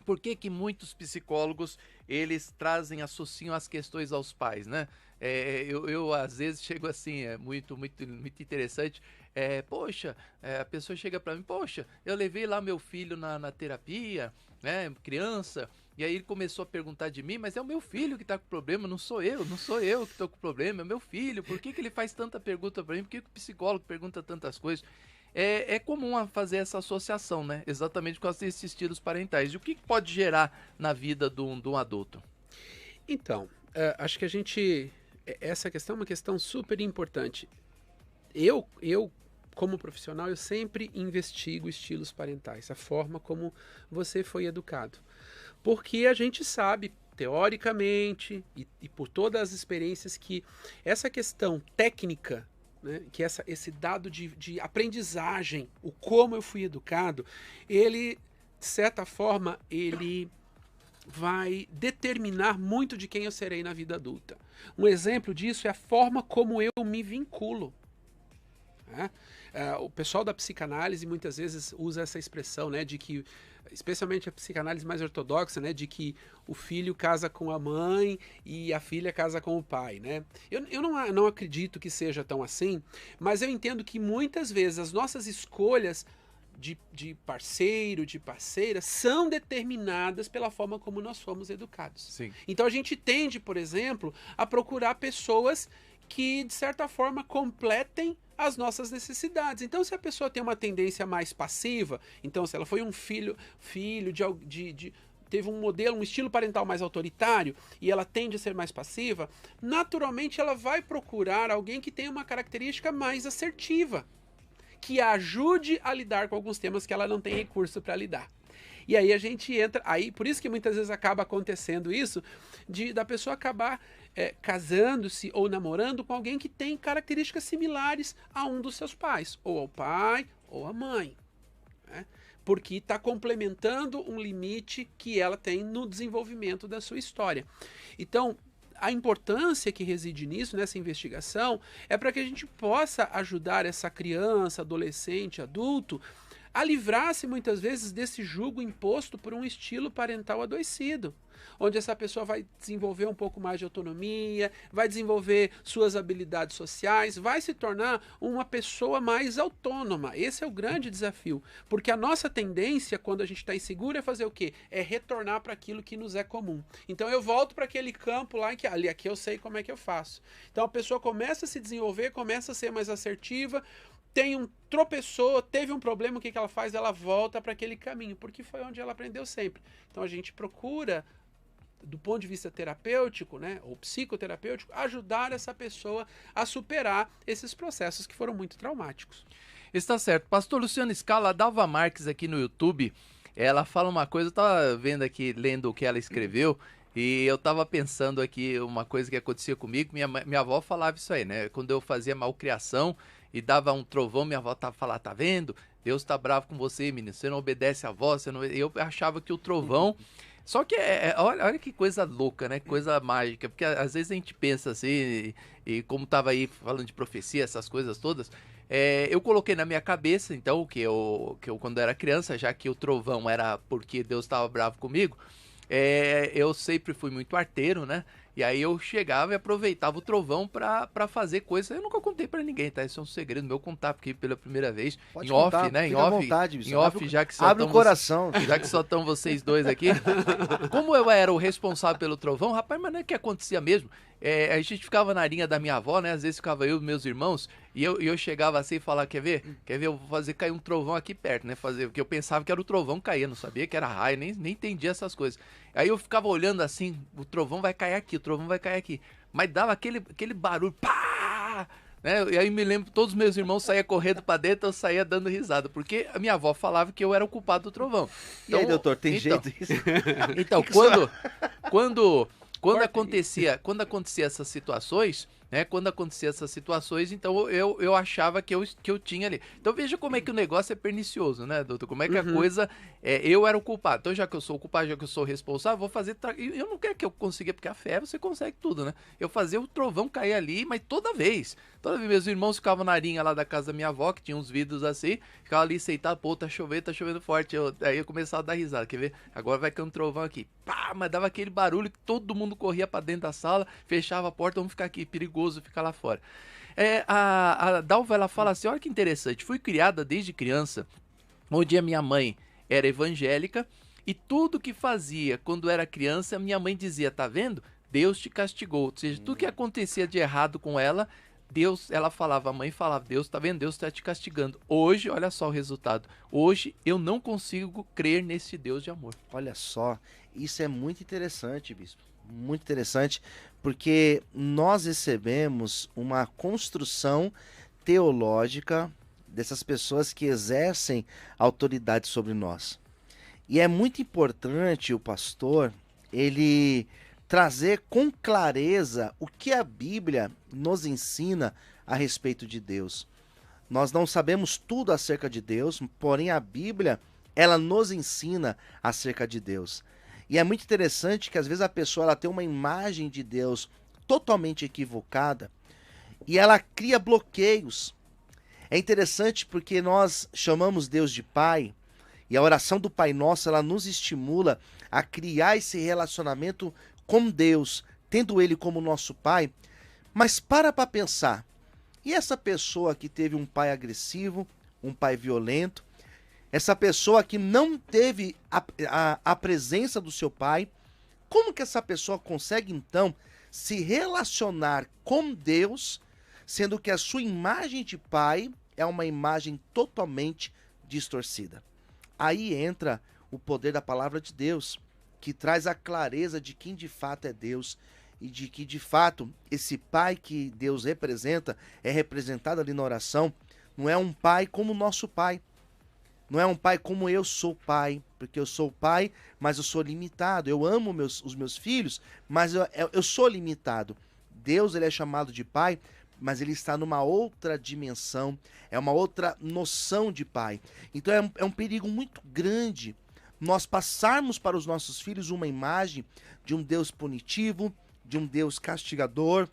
por que muitos psicólogos, eles associam as questões aos pais, né? Eu às vezes chego assim, é muito interessante, a pessoa chega para mim, poxa, eu levei lá meu filho na terapia, né, criança, e aí ele começou a perguntar de mim, mas é o meu filho que tá com problema, não sou eu que tô com problema, é o meu filho, por que ele faz tanta pergunta para mim, por que o psicólogo pergunta tantas coisas? É comum fazer essa associação, né? Exatamente com esses estilos parentais. E o que pode gerar na vida de um adulto? Então, acho que essa questão é uma questão super importante. Eu, como profissional, eu sempre investigo estilos parentais, a forma como você foi educado. Porque a gente sabe, teoricamente, e por todas as experiências, que essa questão técnica, né, que esse dado de aprendizagem, o como eu fui educado, ele, de certa forma, ele vai determinar muito de quem eu serei na vida adulta. Um exemplo disso é a forma como eu me vinculo. Né? O pessoal da psicanálise muitas vezes usa essa expressão, né, de que, especialmente a psicanálise mais ortodoxa, né, de que o filho casa com a mãe e a filha casa com o pai, né? Eu não acredito que seja tão assim, mas eu entendo que muitas vezes as nossas escolhas de parceiro, de parceira, são determinadas pela forma como nós fomos educados. Sim. Então a gente tende, por exemplo, a procurar pessoas que, de certa forma, completem as nossas necessidades. Então, se a pessoa tem uma tendência mais passiva, então se ela foi um filho teve um modelo, um estilo parental mais autoritário e ela tende a ser mais passiva, naturalmente ela vai procurar alguém que tenha uma característica mais assertiva, que a ajude a lidar com alguns temas que ela não tem recurso para lidar. E aí a gente entra, por isso que muitas vezes acaba acontecendo isso, da pessoa acabar casando-se ou namorando com alguém que tem características similares a um dos seus pais, ou ao pai ou à mãe, né? Porque está complementando um limite que ela tem no desenvolvimento da sua história. Então, a importância que reside nisso, nessa investigação, é para que a gente possa ajudar essa criança, adolescente, adulto, a livrar-se muitas vezes desse jugo imposto por um estilo parental adoecido, onde essa pessoa vai desenvolver um pouco mais de autonomia, vai desenvolver suas habilidades sociais, vai se tornar uma pessoa mais autônoma. Esse é o grande desafio, porque a nossa tendência, quando a gente está inseguro, é fazer o quê? É retornar para aquilo que nos é comum. Então eu volto para aquele campo lá, aqui eu sei como é que eu faço. Então a pessoa começa a se desenvolver, começa a ser mais assertiva, tropeçou, teve um problema, o que ela faz? Ela volta para aquele caminho, porque foi onde ela aprendeu sempre. Então a gente procura, do ponto de vista terapêutico, né, ou psicoterapêutico, ajudar essa pessoa a superar esses processos que foram muito traumáticos. Está certo. Pastor Luciano Scala, a Dalva Marques aqui no YouTube, ela fala uma coisa, eu estava vendo aqui, lendo o que ela escreveu, e eu estava pensando aqui uma coisa que acontecia comigo, minha avó falava isso aí, né, quando eu fazia malcriação e dava um trovão, minha avó falava, tá vendo? Deus tá bravo com você, menino, você não obedece a avó, eu achava que o trovão... Só que, olha que coisa louca, né? Coisa mágica, porque às vezes a gente pensa assim, e como tava aí falando de profecia, essas coisas todas, eu coloquei na minha cabeça, então, que eu quando era criança, já que o trovão era porque Deus estava bravo comigo, eu sempre fui muito arteiro, né? E aí eu chegava e aproveitava o trovão pra fazer coisas. Eu nunca contei pra ninguém, tá? Isso é um segredo meu contar aqui pela primeira vez. Pode em contar, off, né? Fica à vontade, em off, já que só abre o coração. Já que só estão vocês dois aqui. Como eu era o responsável pelo trovão, rapaz, mas não é que acontecia mesmo. A gente ficava na linha da minha avó, né? Às vezes ficava eu e meus irmãos, e eu chegava assim e falava, quer ver? Eu vou fazer cair um trovão aqui perto, né? Porque eu pensava que era o trovão cair, não sabia que era raio, nem entendia essas coisas. Aí eu ficava olhando assim, o trovão vai cair aqui, o trovão vai cair aqui. Mas dava aquele barulho, pá! né? E aí me lembro, todos os meus irmãos saíam correndo pra dentro, eu saía dando risada, porque a minha avó falava que eu era o culpado do trovão. E aí, doutor, tem jeito isso? Então, quando acontecia essas situações, né? Quando acontecia essas situações, então eu achava que eu tinha ali. Então veja como é que o negócio é pernicioso, né, doutor? Como é que a coisa... eu era o culpado. Então já que eu sou o culpado, já que eu sou o responsável, vou fazer... Eu não quero que eu consiga, porque a fé você consegue tudo, né? Eu fazia o trovão cair ali, mas toda vez meus irmãos ficavam na arinha lá da casa da minha avó, que tinha uns vidros assim, ficavam ali sentados, pô, tá chovendo forte. Aí eu começava a dar risada, quer ver? Agora vai cair um trovão aqui. Pá, mas dava aquele barulho que todo mundo corria pra dentro da sala, fechava a porta, vamos ficar aqui, perigoso ficar lá fora. A Dalva, ela fala assim, olha que interessante, fui criada desde criança, onde a minha mãe era evangélica, e tudo que fazia quando era criança, minha mãe dizia, tá vendo? Deus te castigou. Ou seja, tudo que acontecia de errado com ela, ela falava, a mãe falava, Deus, tá vendo? Deus tá te castigando. Hoje, olha só o resultado. Hoje, eu não consigo crer nesse Deus de amor. Olha só, isso é muito interessante, bispo. Muito interessante, porque nós recebemos uma construção teológica dessas pessoas que exercem autoridade sobre nós. E é muito importante o pastor, ele trazer com clareza o que a Bíblia nos ensina a respeito de Deus. Nós não sabemos tudo acerca de Deus, porém a Bíblia, ela nos ensina acerca de Deus. E é muito interessante que às vezes a pessoa ela tem uma imagem de Deus totalmente equivocada e ela cria bloqueios. É interessante porque nós chamamos Deus de Pai e a oração do Pai Nosso ela nos estimula a criar esse relacionamento com Deus, tendo Ele como nosso Pai. Mas para pensar, e essa pessoa que teve um pai agressivo, um pai violento, essa pessoa que não teve a presença do seu pai, como que essa pessoa consegue então se relacionar com Deus, sendo que a sua imagem de pai é uma imagem totalmente distorcida? Aí entra o poder da palavra de Deus, que traz a clareza de quem de fato é Deus e de que de fato esse pai que Deus representa, é representado ali na oração, não é um pai como o nosso pai. Não é um pai como eu sou pai, porque eu sou pai, mas eu sou limitado. Eu amo os meus filhos, mas eu sou limitado. Deus, ele é chamado de pai, mas ele está numa outra dimensão, é uma outra noção de pai. Então é um perigo muito grande nós passarmos para os nossos filhos uma imagem de um Deus punitivo, de um Deus castigador,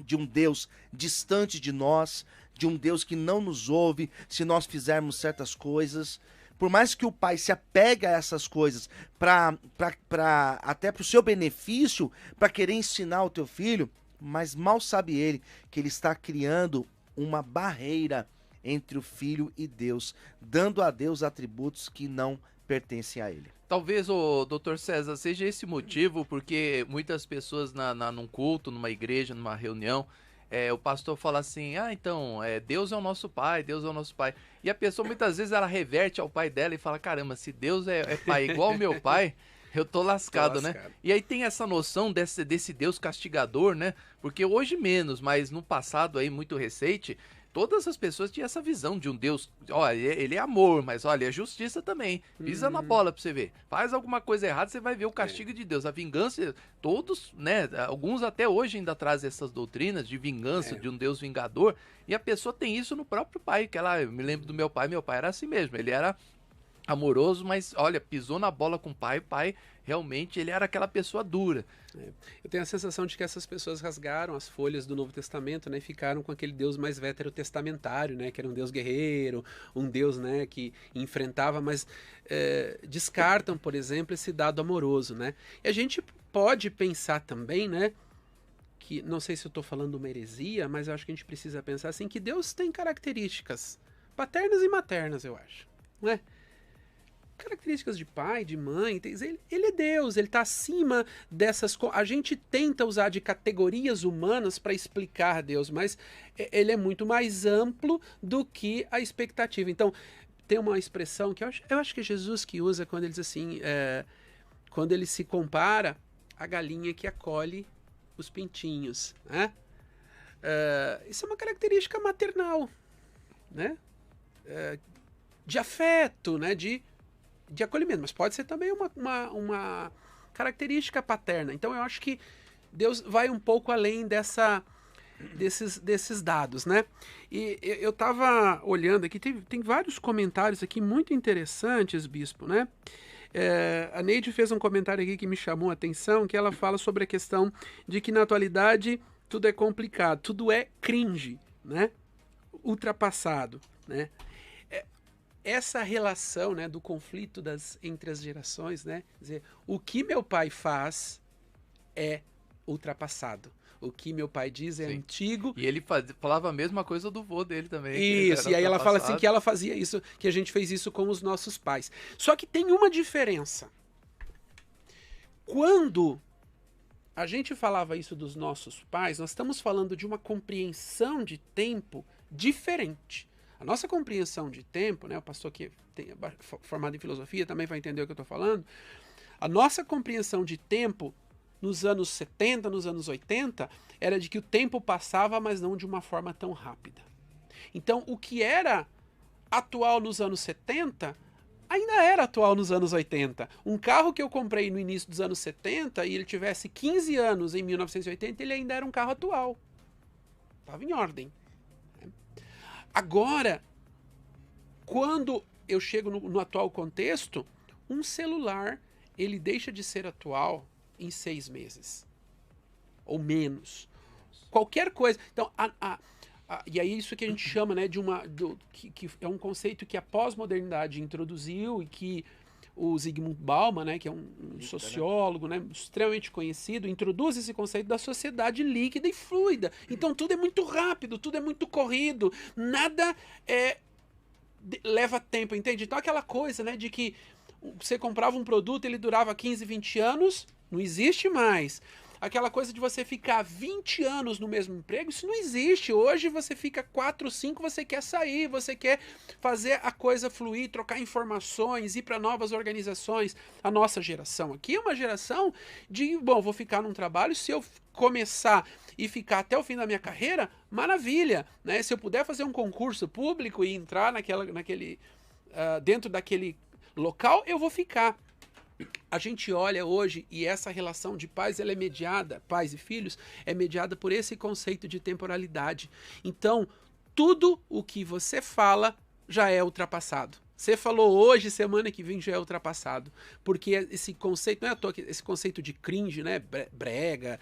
de um Deus distante de nós, de um Deus que não nos ouve se nós fizermos certas coisas. Por mais que o pai se apegue a essas coisas até para o seu benefício, para querer ensinar o teu filho, mas mal sabe ele que ele está criando uma barreira entre o filho e Deus, dando a Deus atributos que não pertencem a ele. Talvez, o Dr. César, seja esse motivo, porque muitas pessoas num culto, numa igreja, numa reunião, o pastor fala assim, então, Deus é o nosso pai, Deus é o nosso pai. E a pessoa, muitas vezes, ela reverte ao pai dela e fala, caramba, se Deus é pai igual ao meu pai, eu tô lascado, né? E aí tem essa noção desse Deus castigador, né? Porque hoje menos, mas no passado aí, muito recente, todas as pessoas tinham essa visão de um Deus, olha, ele é amor, mas olha, é justiça também. Pisa na bola pra você ver. Faz alguma coisa errada, você vai ver o castigo de Deus. A vingança, todos, né, alguns até hoje ainda trazem essas doutrinas de vingança, de um Deus vingador, e a pessoa tem isso no próprio pai, que eu me lembro do meu pai era assim mesmo, ele era amoroso, mas olha, pisou na bola com o pai realmente ele era aquela pessoa dura. Eu tenho a sensação de que essas pessoas rasgaram as folhas do Novo Testamento, né, e ficaram com aquele Deus mais veterotestamentário, né, que era um Deus guerreiro, um Deus, né, que enfrentava, mas descartam, por exemplo, esse dado amoroso, né? E a gente pode pensar também, né, que, não sei se eu estou falando uma heresia, mas eu acho que a gente precisa pensar assim, que Deus tem características paternas e maternas, eu acho, não é? Características de pai, de mãe, ele é Deus, ele está acima dessas coisas. A gente tenta usar de categorias humanas para explicar Deus, mas ele é muito mais amplo do que a expectativa. Então, tem uma expressão que eu acho que é Jesus que usa quando ele diz assim, quando ele se compara à galinha que acolhe os pintinhos, né? Isso é uma característica maternal, né? De afeto, né? De acolhimento, mas pode ser também uma característica paterna. Então eu acho que Deus vai um pouco além desses dados, né? E eu estava olhando aqui, tem vários comentários aqui muito interessantes, Bispo, né? A Neide fez um comentário aqui que me chamou a atenção, que ela fala sobre a questão de que na atualidade tudo é complicado, tudo é cringe, né? Ultrapassado, né? Essa relação, né, do conflito entre as gerações, né? Quer dizer, o que meu pai faz é ultrapassado. O que meu pai diz é antigo. E ele falava a mesma coisa do vô dele também. Isso, e aí ela fala assim que ela fazia isso, que a gente fez isso com os nossos pais. Só que tem uma diferença. Quando a gente falava isso dos nossos pais, nós estamos falando de uma compreensão de tempo diferente. A nossa compreensão de tempo, né, o pastor que tem formado em filosofia também vai entender o que eu estou falando. A nossa compreensão de tempo nos anos 70, nos anos 80, era de que o tempo passava, mas não de uma forma tão rápida. Então, o que era atual nos anos 70, ainda era atual nos anos 80. Um carro que eu comprei no início dos anos 70 e ele tivesse 15 anos em 1980, ele ainda era um carro atual. Estava em ordem. Agora, quando eu chego no atual contexto, um celular, ele deixa de ser atual em 6 meses. Ou menos. Qualquer coisa. Então, e aí isso que a gente chama, né, que é um conceito que a pós-modernidade introduziu e que o Zygmunt Bauman, né, que é um sociólogo, né, extremamente conhecido, introduz esse conceito da sociedade líquida e fluida. Então tudo é muito rápido, tudo é muito corrido, nada leva tempo, entende? Então aquela coisa, né, de que você comprava um produto, ele durava 15, 20 anos, não existe mais. Aquela coisa de você ficar 20 anos no mesmo emprego, isso não existe. Hoje você fica 4, 5, você quer sair, você quer fazer a coisa fluir, trocar informações, ir para novas organizações. A nossa geração aqui é uma geração de, bom, vou ficar num trabalho, se eu começar e ficar até o fim da minha carreira, maravilha, né? Se eu puder fazer um concurso público e entrar dentro daquele local, eu vou ficar. A gente olha hoje e essa relação de pais, ela é mediada, pais e filhos, é mediada por esse conceito de temporalidade. Então, tudo o que você fala já é ultrapassado. Você falou hoje, semana que vem já é ultrapassado. Porque esse conceito, não é à toa que esse conceito de cringe, né, brega,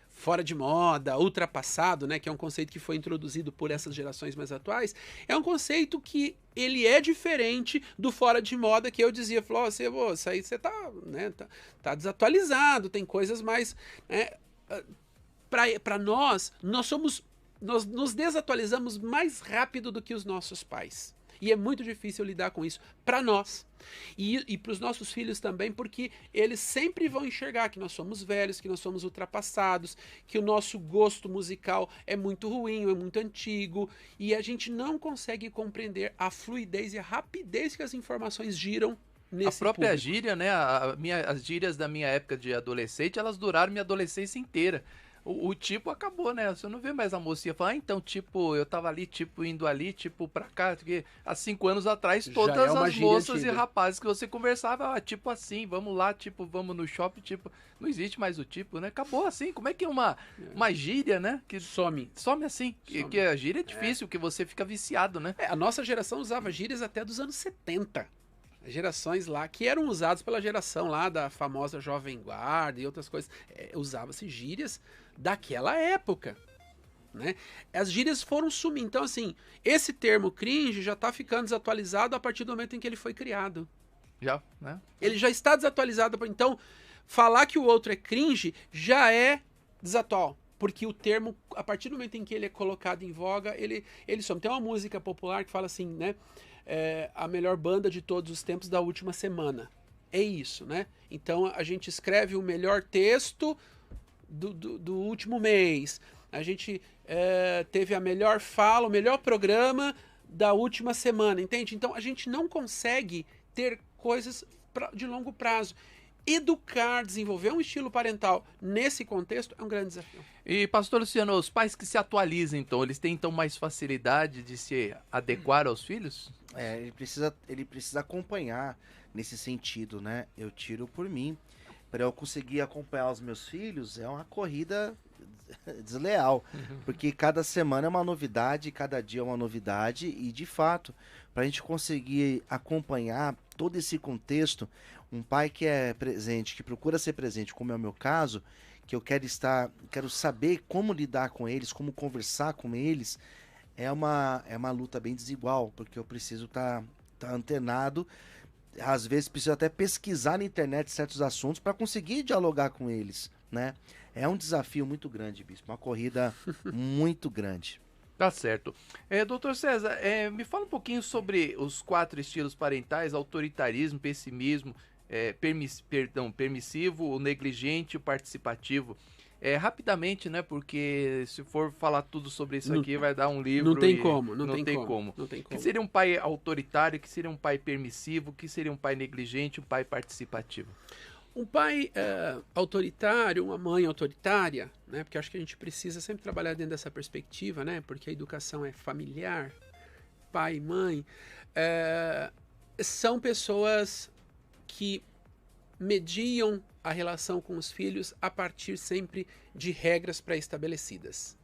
fora de moda, ultrapassado, né, que é um conceito que foi introduzido por essas gerações mais atuais, é um conceito que ele é diferente do fora de moda que eu dizia, falou, isso aí você tá, né, tá desatualizado, tem coisas mais, né, para nós nos desatualizamos mais rápido do que os nossos pais. E é muito difícil lidar com isso para nós. E para os nossos filhos também, porque eles sempre vão enxergar que nós somos velhos, que nós somos ultrapassados, que o nosso gosto musical é muito ruim, é muito antigo, e a gente não consegue compreender a fluidez e a rapidez que as informações giram nesse A própria público. gíria, né? As gírias da minha época de adolescente, elas duraram minha adolescência inteira. O tipo acabou, né? Você não vê mais a mocinha falar, então, tipo, eu tava ali, tipo, indo ali, tipo, pra cá, porque há 5 anos atrás, todas é uma as gíria moças antiga. e rapazes que você conversava, tipo assim, vamos lá, tipo, vamos no shopping, tipo, não existe mais o tipo, né? Acabou assim, como é que é uma gíria, né? Que Some. assim, Some. que a gíria é difícil, que você fica viciado, né? A nossa geração usava gírias até dos anos 70. Gerações lá, que eram usadas pela geração lá da famosa Jovem Guarda e outras coisas, usava-se gírias daquela época, né? As gírias foram sumindo. Então, assim, esse termo cringe já está ficando desatualizado a partir do momento em que ele foi criado. Já, né? Ele já está desatualizado. Então, falar que o outro é cringe já é desatual. Porque o termo, a partir do momento em que ele é colocado em voga, ele some. Tem uma música popular que fala assim, né? A melhor banda de todos os tempos da última semana. É isso, né? Então a gente escreve o melhor texto do último mês. A gente teve a melhor fala, o melhor programa da última semana, entende? Então a gente não consegue ter coisas de longo prazo. educar, desenvolver um estilo parental nesse contexto é um grande desafio. E, pastor Luciano, os pais que se atualizam, então, eles têm então mais facilidade de se adequar aos filhos? Ele precisa acompanhar nesse sentido, né? Eu tiro por mim. Para eu conseguir acompanhar os meus filhos, é uma corrida desleal, porque cada semana é uma novidade, cada dia é uma novidade, e de fato, para a gente conseguir acompanhar todo esse contexto, um pai que é presente, que procura ser presente, como é o meu caso, que eu quero saber como lidar com eles, como conversar com eles, é uma luta bem desigual, porque eu preciso estar antenado. Às vezes preciso até pesquisar na internet certos assuntos para conseguir dialogar com eles, né? É um desafio muito grande, bispo, uma corrida muito grande. Tá certo. Doutor César, me fala um pouquinho sobre os 4 estilos parentais: autoritarismo, pessimismo, permissivo, o negligente e o participativo. Rapidamente, né? Porque se for falar tudo sobre isso aqui, vai dar um livro. Não tem como. O que seria um pai autoritário? O que seria um pai permissivo? O que seria um pai negligente? Um pai participativo? Um pai autoritário, uma mãe autoritária, né? Porque acho que a gente precisa sempre trabalhar dentro dessa perspectiva, né? Porque a educação é familiar, pai e mãe, são pessoas que mediam a relação com os filhos a partir sempre de regras pré-estabelecidas.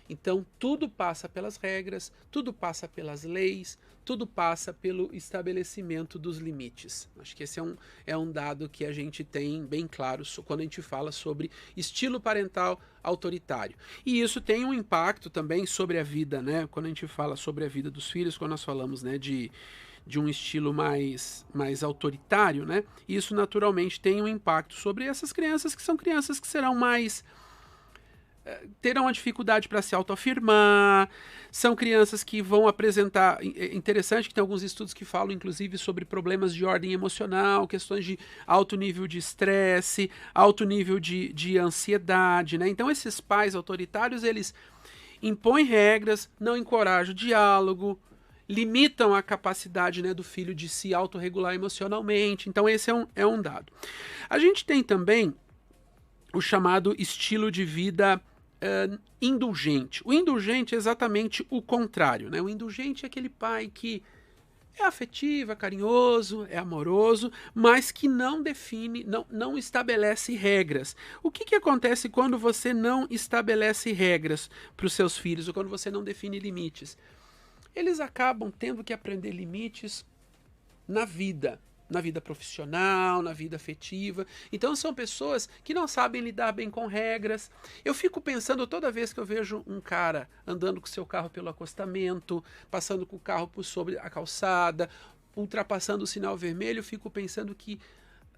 Então, tudo passa pelas regras, tudo passa pelas leis, tudo passa pelo estabelecimento dos limites. Acho que esse é um dado que a gente tem bem claro quando a gente fala sobre estilo parental autoritário. E isso tem um impacto também sobre a vida, né? Quando a gente fala sobre a vida dos filhos, quando nós falamos, né, de um estilo mais autoritário, né? Isso naturalmente tem um impacto sobre essas crianças, que são crianças que serão terão uma dificuldade para se autoafirmar, são crianças que vão apresentar... Interessante que tem alguns estudos que falam, inclusive, sobre problemas de ordem emocional, questões de alto nível de estresse, alto nível de ansiedade, né? Então, esses pais autoritários, eles impõem regras, não encorajam o diálogo, limitam a capacidade, né, do filho de se autorregular emocionalmente. Então, esse é um dado. A gente tem também o chamado estilo de vida indulgente. O indulgente é exatamente o contrário, né? O indulgente é aquele pai que é afetivo, é carinhoso, é amoroso, mas que não define, não estabelece regras. O que acontece quando você não estabelece regras para os seus filhos, ou quando você não define limites? Eles acabam tendo que aprender limites na vida profissional, na vida afetiva. Então são pessoas que não sabem lidar bem com regras. Eu fico pensando toda vez que eu vejo um cara andando com seu carro pelo acostamento, passando com o carro por sobre a calçada, ultrapassando o sinal vermelho, eu fico pensando que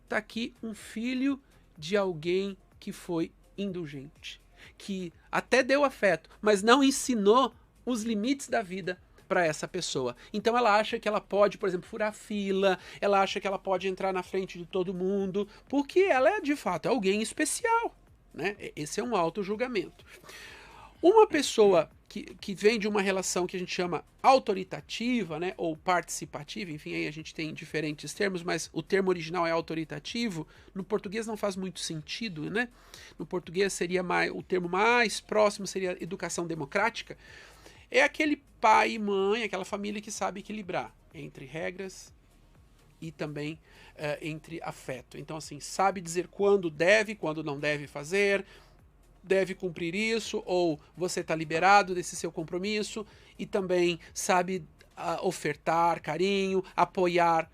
tá aqui um filho de alguém que foi indulgente, que até deu afeto, mas não ensinou os limites da vida para essa pessoa. Então ela acha que ela pode, por exemplo, furar fila, ela acha que ela pode entrar na frente de todo mundo, porque ela é, de fato, alguém especial, né? Esse é um auto-julgamento. Uma pessoa que vem de uma relação que a gente chama autoritativa, né, ou participativa, enfim, aí a gente tem diferentes termos, mas o termo original é autoritativo. No português não faz muito sentido, né? No português seria o termo mais próximo seria educação democrática. É aquele pai e mãe, aquela família que sabe equilibrar entre regras e também entre afeto. Então, assim, sabe dizer quando deve, quando não deve fazer, deve cumprir isso, ou você está liberado desse seu compromisso, e também sabe ofertar carinho, apoiar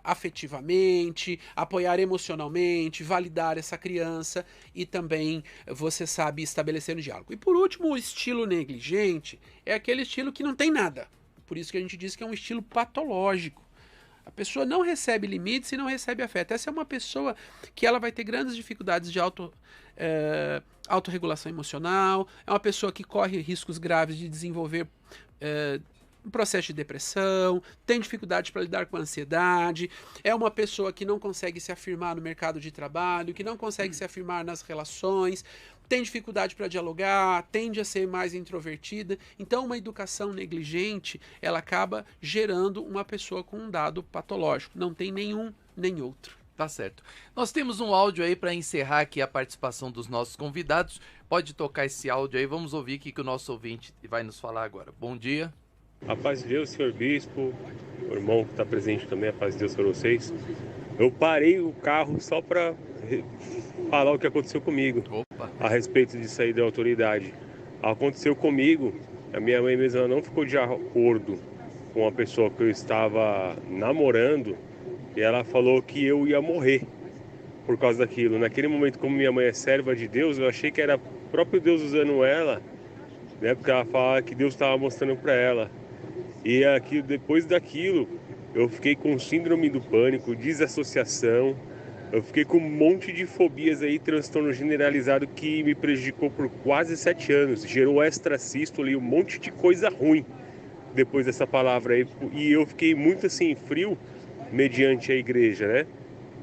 afetivamente, apoiar emocionalmente, validar essa criança, e também você sabe estabelecer um diálogo. E por último, o estilo negligente é aquele estilo que não tem nada. Por isso que a gente diz que é um estilo patológico. A pessoa não recebe limites e não recebe afeto. Essa é uma pessoa que ela vai ter grandes dificuldades de autorregulação emocional, é uma pessoa que corre riscos graves de desenvolver um processo de depressão, tem dificuldade para lidar com a ansiedade, é uma pessoa que não consegue se afirmar no mercado de trabalho, que não consegue se afirmar nas relações. tem dificuldade para dialogar, tende a ser mais introvertida. Então, uma educação negligente, ela acaba gerando uma pessoa com um dado patológico. Não tem nenhum nem outro. Tá certo. Nós temos um áudio aí para encerrar aqui a participação dos nossos convidados. Pode tocar esse áudio aí, vamos ouvir o que o nosso ouvinte vai nos falar agora. Bom dia. A paz de Deus, senhor bispo, o irmão que está presente também, a paz de Deus para vocês. Eu parei o carro só para falar o que aconteceu comigo. Opa. A respeito disso aí da autoridade. Aconteceu comigo, a minha mãe mesmo ela não ficou de acordo com a pessoa que eu estava namorando e ela falou que eu ia morrer por causa daquilo. Naquele momento, como minha mãe é serva de Deus, eu achei que era o próprio Deus usando ela, né, porque ela falava que Deus estava mostrando para ela. E aqui, depois daquilo, eu fiquei com síndrome do pânico, desassociação, eu fiquei com um monte de fobias aí, transtorno generalizado que me prejudicou por quase 7 anos. Gerou extracístole e um monte de coisa ruim depois dessa palavra aí. E eu fiquei muito assim, frio, mediante a igreja, né?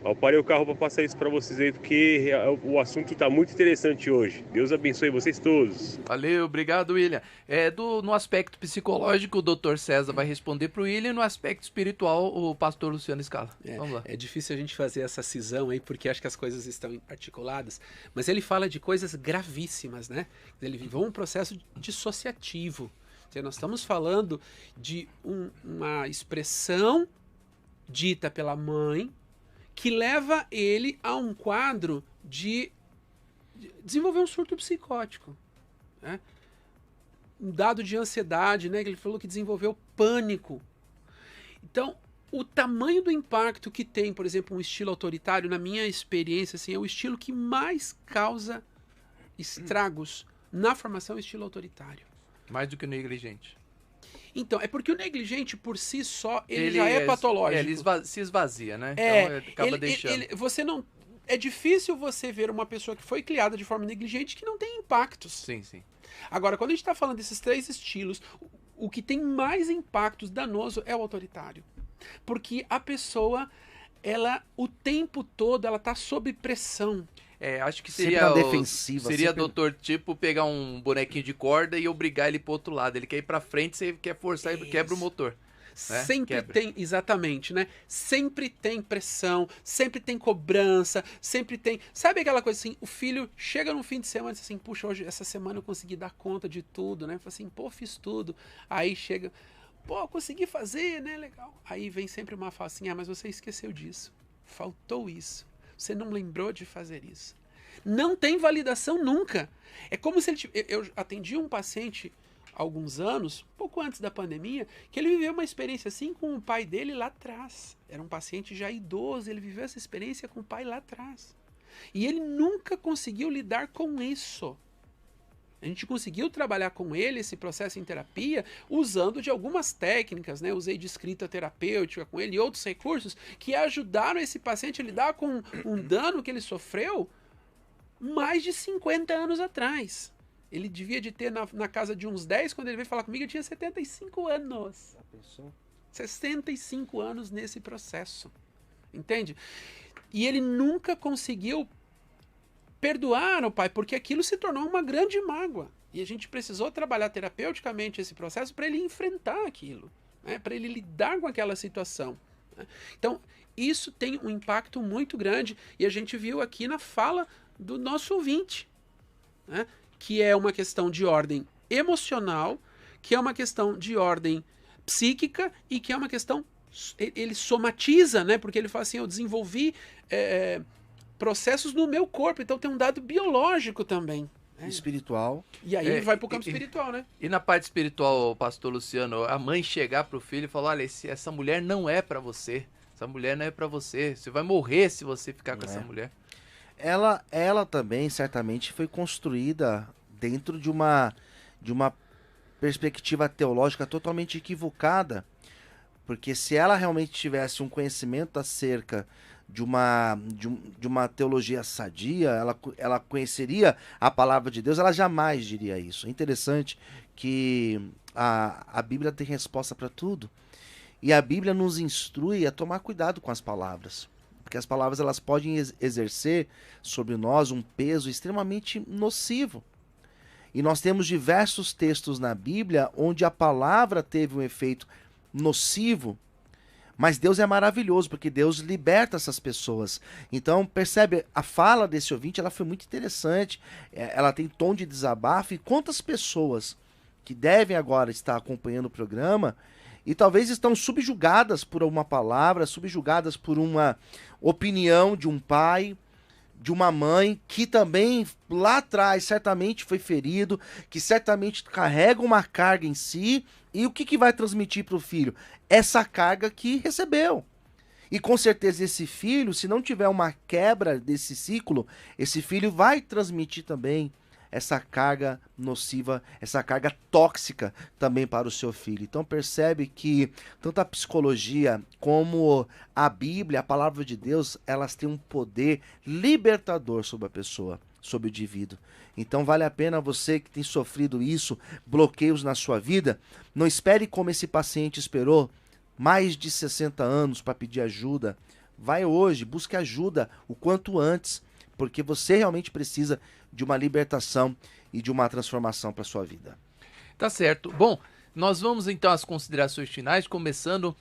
Eu parei o carro para passar isso para vocês aí, porque o assunto está muito interessante hoje. Deus abençoe vocês todos. Valeu, obrigado, William. No aspecto psicológico, o Dr. César vai responder para o William, no aspecto espiritual, o pastor Luciano Scala. Vamos lá. É difícil a gente fazer essa cisão aí, porque acho que as coisas estão articuladas, mas ele fala de coisas gravíssimas, né? Ele viveu um processo dissociativo. Nós estamos falando de uma expressão dita pela mãe, que leva ele a um quadro de desenvolver um surto psicótico, né? Um dado de ansiedade, né? Ele falou que desenvolveu pânico. Então, o tamanho do impacto que tem, por exemplo, um estilo autoritário, na minha experiência, assim, é o estilo que mais causa estragos na formação estilo autoritário. Mais do que o negligente. Então, é porque o negligente, por si só, ele já é patológico. Ele se esvazia, né? Então, acaba deixando. Você não... É difícil você ver uma pessoa que foi criada de forma negligente que não tem impactos. Sim, sim. Agora, quando a gente está falando desses 3 estilos, o que tem mais impactos danoso é o autoritário. Porque a pessoa, o tempo todo, ela está sob pressão. Acho que Sempre seria na defensiva, seria sempre... doutor tipo pegar um bonequinho de corda e obrigar ele pro outro lado. Ele quer ir pra frente, você quer forçar e quebra o motor. Né? Sempre Quebra. tem, exatamente, né? Sempre tem pressão, sempre tem cobrança, sempre tem... Sabe aquela coisa assim, o filho chega no fim de semana e diz assim, puxa, hoje, essa semana eu consegui dar conta de tudo, né? Fala assim, pô, fiz tudo. Aí chega, pô, consegui fazer, né? Legal. Aí vem sempre uma fala assim, mas você esqueceu disso. Faltou isso. Você não lembrou de fazer isso. Não tem validação nunca. É como se ele... Eu atendi um paciente há alguns anos, pouco antes da pandemia, que ele viveu uma experiência assim com o pai dele lá atrás. Era um paciente já idoso, ele viveu essa experiência com o pai lá atrás. E ele nunca conseguiu lidar com isso. A gente conseguiu trabalhar com ele, esse processo em terapia, usando de algumas técnicas, né? Usei de escrita terapêutica com ele e outros recursos que ajudaram esse paciente a lidar com um dano que ele sofreu mais de 50 anos atrás. Ele devia de ter na casa de uns 10, quando ele veio falar comigo, eu tinha 75 anos. 65 anos nesse processo. Entende? E ele nunca conseguiu perdoar o pai, porque aquilo se tornou uma grande mágoa. E a gente precisou trabalhar terapeuticamente esse processo para ele enfrentar aquilo, né? Para ele lidar com aquela situação. Né? Então, isso tem um impacto muito grande, e a gente viu aqui na fala do nosso ouvinte, né? Que é uma questão de ordem emocional, que é uma questão de ordem psíquica e que é uma questão... Ele somatiza, né? Porque ele fala assim, eu desenvolvi... processos no meu corpo, então tem um dado biológico também. Né? Espiritual. E aí ele vai pro campo espiritual, né? E na parte espiritual, pastor Luciano, a mãe chegar pro filho e falar, olha, essa mulher não é para você, essa mulher não é para você, você vai morrer se você ficar com essa mulher. Ela também, certamente, foi construída dentro de uma perspectiva teológica totalmente equivocada, porque se ela realmente tivesse um conhecimento acerca de uma teologia sadia, ela conheceria a palavra de Deus, ela jamais diria isso. É interessante que a Bíblia tem resposta para tudo, e a Bíblia nos instrui a tomar cuidado com as palavras, porque as palavras elas podem exercer sobre nós um peso extremamente nocivo. E nós temos diversos textos na Bíblia onde a palavra teve um efeito nocivo, mas Deus é maravilhoso, porque Deus liberta essas pessoas. Então, percebe, a fala desse ouvinte, ela foi muito interessante, ela tem tom de desabafo, e quantas pessoas que devem agora estar acompanhando o programa e talvez estão subjugadas por uma palavra, subjugadas por uma opinião de um pai, de uma mãe, que também lá atrás certamente foi ferido, que certamente carrega uma carga em si, e o que vai transmitir para o filho? Essa carga que recebeu. E com certeza esse filho, se não tiver uma quebra desse ciclo, esse filho vai transmitir também essa carga nociva, essa carga tóxica também para o seu filho. Então percebe que tanto a psicologia como a Bíblia, a palavra de Deus, elas têm um poder libertador sobre a pessoa, sobre o indivíduo. Então vale a pena você que tem sofrido isso, bloqueios na sua vida, não espere como esse paciente esperou mais de 60 anos para pedir ajuda. Vai hoje, busque ajuda o quanto antes, porque você realmente precisa de uma libertação e de uma transformação para sua vida. Tá certo. Bom, nós vamos então às considerações finais, começando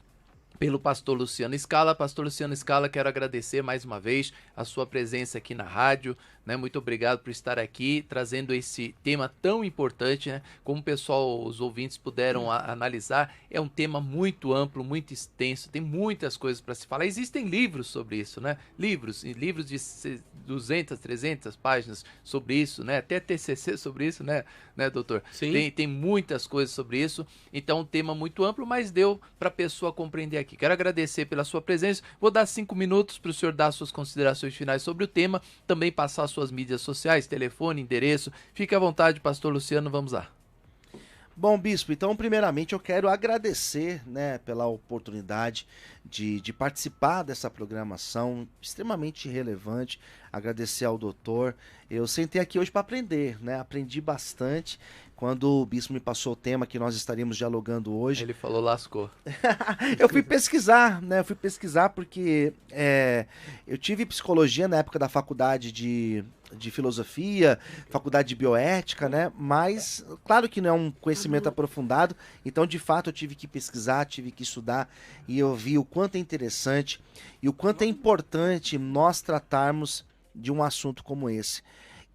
pelo pastor Luciano Scala. Pastor Luciano Scala, quero agradecer mais uma vez a sua presença aqui na rádio, né? Muito obrigado por estar aqui, trazendo esse tema tão importante, né? Como o pessoal, os ouvintes puderam analisar, é um tema muito amplo, muito extenso, tem muitas coisas para se falar. Existem livros sobre isso, né? Livros de 200, 300 páginas sobre isso, né? Até TCC sobre isso, né, doutor? Sim. Tem muitas coisas sobre isso, então um tema muito amplo, mas deu para a pessoa compreender aqui. Quero agradecer pela sua presença, vou dar 5 minutos para o senhor dar suas considerações finais sobre o tema, também passar suas mídias sociais, telefone, endereço. Fique à vontade, pastor Luciano, vamos lá. Bom, bispo, então primeiramente eu quero agradecer, né, pela oportunidade de participar dessa programação extremamente relevante, agradecer ao doutor. Eu sentei aqui hoje para aprender, né, aprendi bastante. Quando o bispo me passou o tema que nós estaríamos dialogando hoje... Ele falou, lascou. Eu fui pesquisar, né? Eu fui pesquisar porque eu tive psicologia na época da faculdade de filosofia, faculdade de bioética, né? Mas, claro que não é um conhecimento aprofundado, então, de fato, eu tive que pesquisar, tive que estudar, e eu vi o quanto é interessante e o quanto é importante nós tratarmos de um assunto como esse.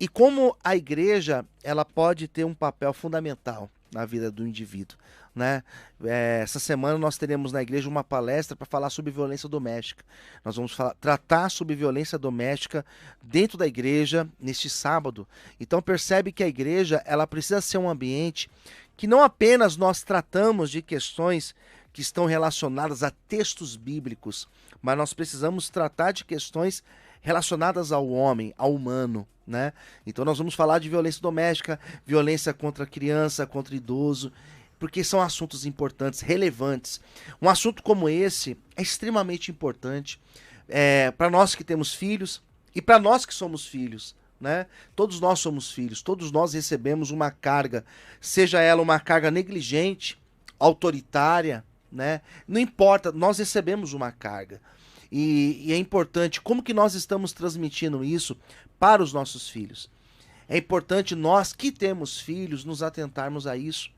E como a igreja, ela pode ter um papel fundamental na vida do indivíduo, né? Essa semana nós teremos na igreja uma palestra para falar sobre violência doméstica. Nós vamos tratar sobre violência doméstica dentro da igreja neste sábado. Então percebe que a igreja, ela precisa ser um ambiente que não apenas nós tratamos de questões que estão relacionadas a textos bíblicos, mas nós precisamos tratar de questões relacionadas ao homem, ao humano, né? Então nós vamos falar de violência doméstica, violência contra criança, contra idoso, porque são assuntos importantes, relevantes. Um assunto como esse é extremamente importante para nós que temos filhos e para nós que somos filhos, né? Todos nós somos filhos, todos nós recebemos uma carga, seja ela uma carga negligente, autoritária, né? Não importa, nós recebemos uma carga. E é importante como que nós estamos transmitindo isso para os nossos filhos. É importante nós que temos filhos nos atentarmos a isso.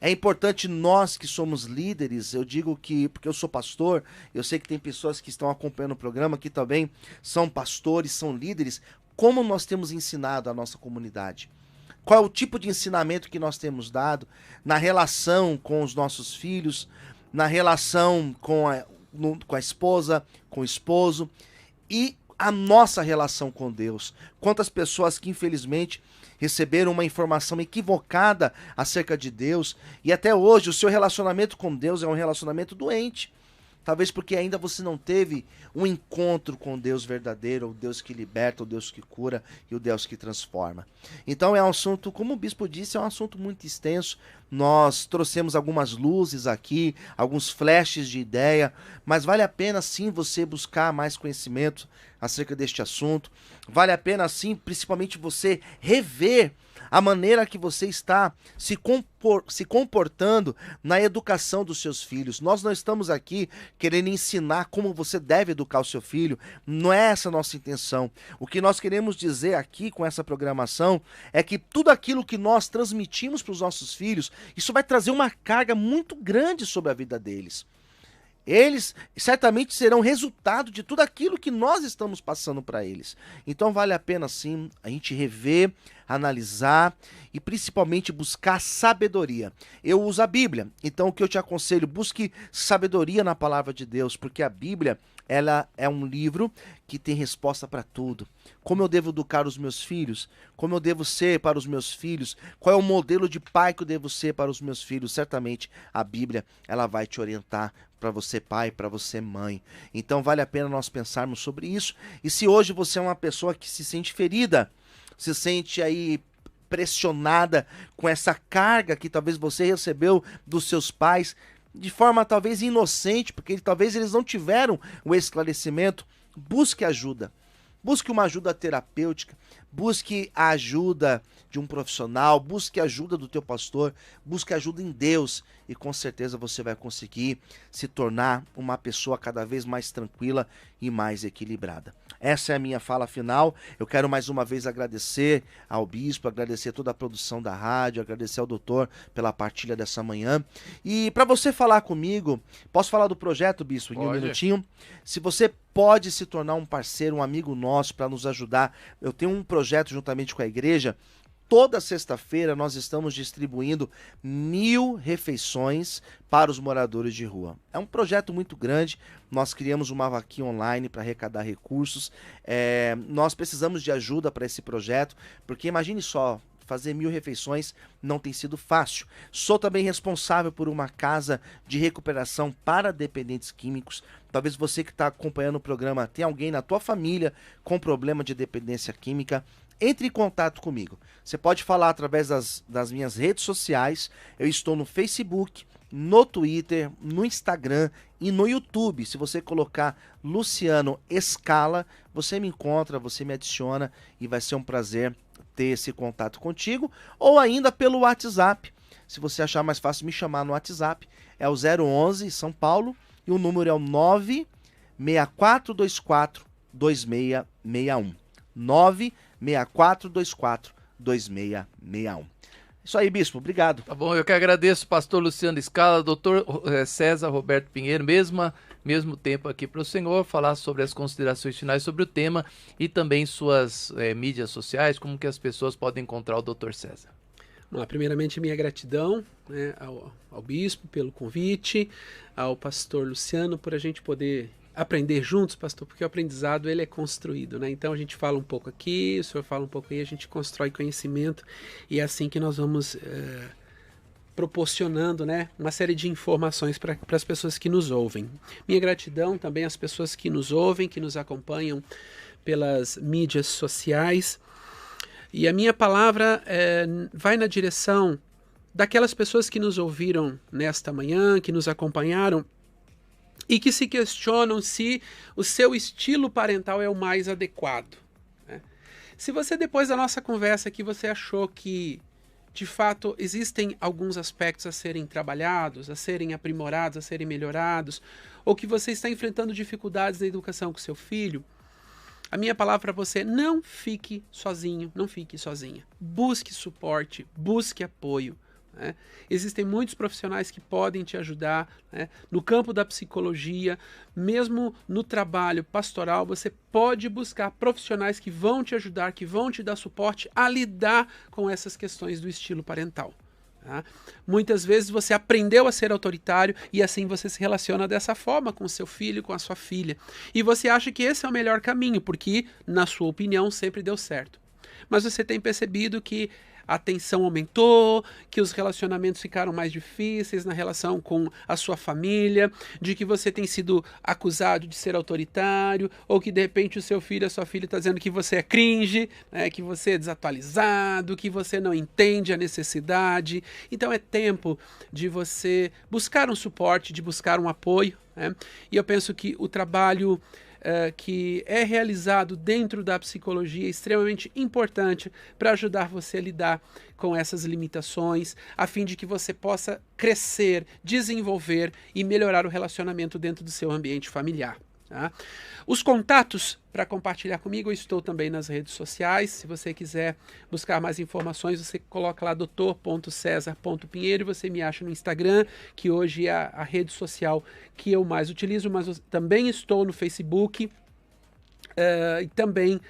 É importante nós que somos líderes, eu digo que, porque eu sou pastor, eu sei que tem pessoas que estão acompanhando o programa que também são pastores, são líderes, como nós temos ensinado a nossa comunidade. Qual é o tipo de ensinamento que nós temos dado na relação com os nossos filhos, na relação com a esposa, com o esposo e a nossa relação com Deus. Quantas pessoas que infelizmente receberam uma informação equivocada acerca de Deus e até hoje o seu relacionamento com Deus é um relacionamento doente. Talvez porque ainda você não teve um encontro com Deus verdadeiro, o Deus que liberta, o Deus que cura e o Deus que transforma. Então é um assunto, como o bispo disse, é um assunto muito extenso. Nós trouxemos algumas luzes aqui, alguns flashes de ideia, mas vale a pena sim você buscar mais conhecimento acerca deste assunto. Vale a pena sim, principalmente você rever a maneira que você está se comportando na educação dos seus filhos. Nós não estamos aqui querendo ensinar como você deve educar o seu filho. Não é essa a nossa intenção. O que nós queremos dizer aqui com essa programação é que tudo aquilo que nós transmitimos para os nossos filhos, isso vai trazer uma carga muito grande sobre a vida deles. Eles certamente serão resultado de tudo aquilo que nós estamos passando para eles. Então vale a pena sim a gente rever, analisar e principalmente buscar sabedoria. Eu uso a Bíblia, então o que eu te aconselho, busque sabedoria na palavra de Deus, porque a Bíblia, ela é um livro que tem resposta para tudo. Como eu devo educar os meus filhos? Como eu devo ser para os meus filhos? Qual é o modelo de pai que eu devo ser para os meus filhos? Certamente a Bíblia, ela vai te orientar para você pai, para você mãe. Então vale a pena nós pensarmos sobre isso. E se hoje você é uma pessoa que se sente ferida, se sente aí pressionada com essa carga que talvez você recebeu dos seus pais, de forma talvez inocente, porque talvez eles não tiveram o esclarecimento, busque ajuda. Busque uma ajuda terapêutica, busque a ajuda de um profissional, busque a ajuda do teu pastor, busque ajuda em Deus e com certeza você vai conseguir se tornar uma pessoa cada vez mais tranquila e mais equilibrada. Essa é a minha fala final. Eu quero mais uma vez agradecer ao bispo, agradecer toda a produção da rádio, agradecer ao doutor pela partilha dessa manhã. E para você falar comigo, posso falar do projeto, bispo, em um minutinho? Se você pode se tornar um parceiro, um amigo nosso para nos ajudar, eu tenho um projeto juntamente com a igreja. Toda sexta-feira nós estamos distribuindo 1000 refeições para os moradores de rua. É um projeto muito grande, nós criamos uma vaquinha online para arrecadar recursos. Nós precisamos de ajuda para esse projeto, porque imagine só, fazer 1000 refeições não tem sido fácil. Sou também responsável por uma casa de recuperação para dependentes químicos. Talvez você que está acompanhando o programa tenha alguém na tua família com problema de dependência química. Entre em contato comigo. Você pode falar através das minhas redes sociais. Eu estou no Facebook, no Twitter, no Instagram e no YouTube. Se você colocar Luciano Escala, você me encontra, você me adiciona e vai ser um prazer ter esse contato contigo. Ou ainda pelo WhatsApp. Se você achar mais fácil me chamar no WhatsApp, é o 011 São Paulo e o número é o 96424 2661. 964242661. Isso aí, bispo, obrigado. Tá bom, eu que agradeço, pastor Luciano Escala, doutor César Roberto Pinheiro, mesmo tempo aqui para o senhor falar sobre as considerações finais sobre o tema e também suas mídias sociais, como que as pessoas podem encontrar o doutor César. Vamos lá, primeiramente minha gratidão, né, ao bispo pelo convite, ao pastor Luciano por a gente poder aprender juntos, pastor, porque o aprendizado ele é construído, né? Então a gente fala um pouco aqui, o senhor fala um pouco aí, a gente constrói conhecimento e é assim que nós vamos proporcionando, né, uma série de informações para as pessoas que nos ouvem. Minha gratidão também às pessoas que nos ouvem, que nos acompanham pelas mídias sociais. E a minha palavra vai na direção daquelas pessoas que nos ouviram nesta manhã, que nos acompanharam, e que se questionam se o seu estilo parental é o mais adequado, né? Se você, depois da nossa conversa aqui, você achou que, de fato, existem alguns aspectos a serem trabalhados, a serem aprimorados, a serem melhorados, ou que você está enfrentando dificuldades na educação com seu filho, a minha palavra para você, não fique sozinho, não fique sozinha. Busque suporte, busque apoio. Né? Existem muitos profissionais que podem te ajudar, né? No campo da psicologia, mesmo no trabalho pastoral, você pode buscar profissionais que vão te ajudar, que vão te dar suporte a lidar com essas questões do estilo parental. Tá? Muitas vezes você aprendeu a ser autoritário e assim você se relaciona dessa forma com seu filho, com a sua filha. E você acha que esse é o melhor caminho, porque, na sua opinião, sempre deu certo. Mas você tem percebido que a tensão aumentou, que os relacionamentos ficaram mais difíceis na relação com a sua família, de que você tem sido acusado de ser autoritário, ou que de repente o seu filho, a sua filha está dizendo que você é cringe, né, que você é desatualizado, que você não entende a necessidade. Então é tempo de você buscar um suporte, de buscar um apoio, né? E eu penso que o trabalho que é realizado dentro da psicologia, extremamente importante para ajudar você a lidar com essas limitações, a fim de que você possa crescer, desenvolver e melhorar o relacionamento dentro do seu ambiente familiar. Tá? Os contatos para compartilhar comigo, eu estou também nas redes sociais. Se você quiser buscar mais informações, você coloca lá dr.cesar.pinheiro e você me acha no Instagram, que hoje é a rede social que eu mais utilizo, mas eu também estou no Facebook e também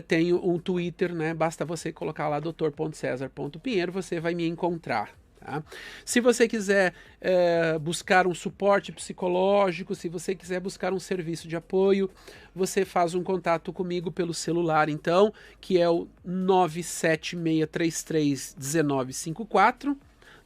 tenho um Twitter, né? Basta você colocar lá dr.cesar.pinheiro, você vai me encontrar. Tá? Se você quiser buscar um suporte psicológico, se você quiser buscar um serviço de apoio, você faz um contato comigo pelo celular, então, que é o 976331954,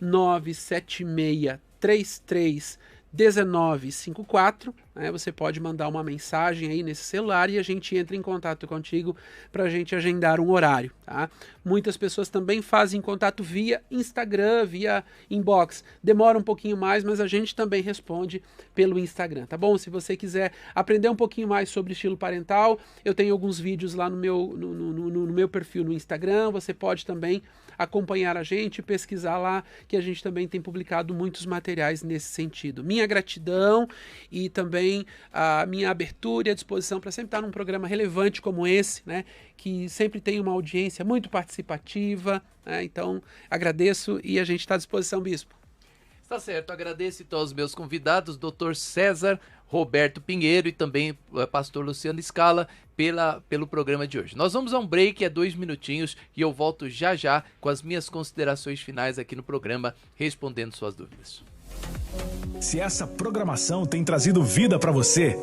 976331954, né? Você pode mandar uma mensagem aí nesse celular e a gente entra em contato contigo para a gente agendar um horário. Tá? Muitas pessoas também fazem contato via Instagram, via inbox. Demora um pouquinho mais, mas a gente também responde pelo Instagram, tá bom? Se você quiser aprender um pouquinho mais sobre estilo parental, eu tenho alguns vídeos lá no meu perfil no Instagram. Você pode também acompanhar a gente, pesquisar lá, que a gente também tem publicado muitos materiais nesse sentido. Minha gratidão e também a minha abertura e a disposição para sempre estar num programa relevante como esse, né, que sempre tem uma audiência muito participativa, né, então agradeço e a gente está à disposição, Bispo. Tá certo, agradeço então aos meus convidados, Dr. Cesar Roberto Pinheiro e também pastor Luciano Scala pelo programa de hoje. Nós vamos a um break, 2 minutinhos, e eu volto já já com as minhas considerações finais aqui no programa, respondendo suas dúvidas. Se essa programação tem trazido vida para você,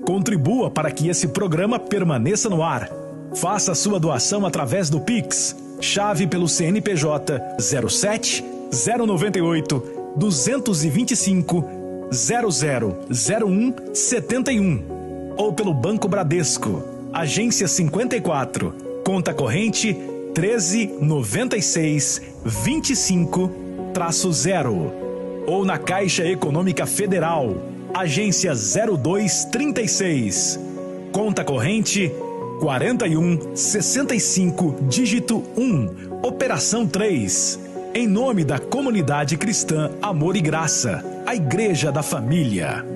contribua para que esse programa permaneça no ar. Faça a sua doação através do Pix, chave pelo CNPJ 07 098 225 0001 71 ou pelo Banco Bradesco, agência 54, conta corrente 1396 25-0 ou na Caixa Econômica Federal, agência 0236, conta corrente 4165 dígito 1, operação 3. Em nome da Comunidade Cristã Amor e Graça, a Igreja da Família.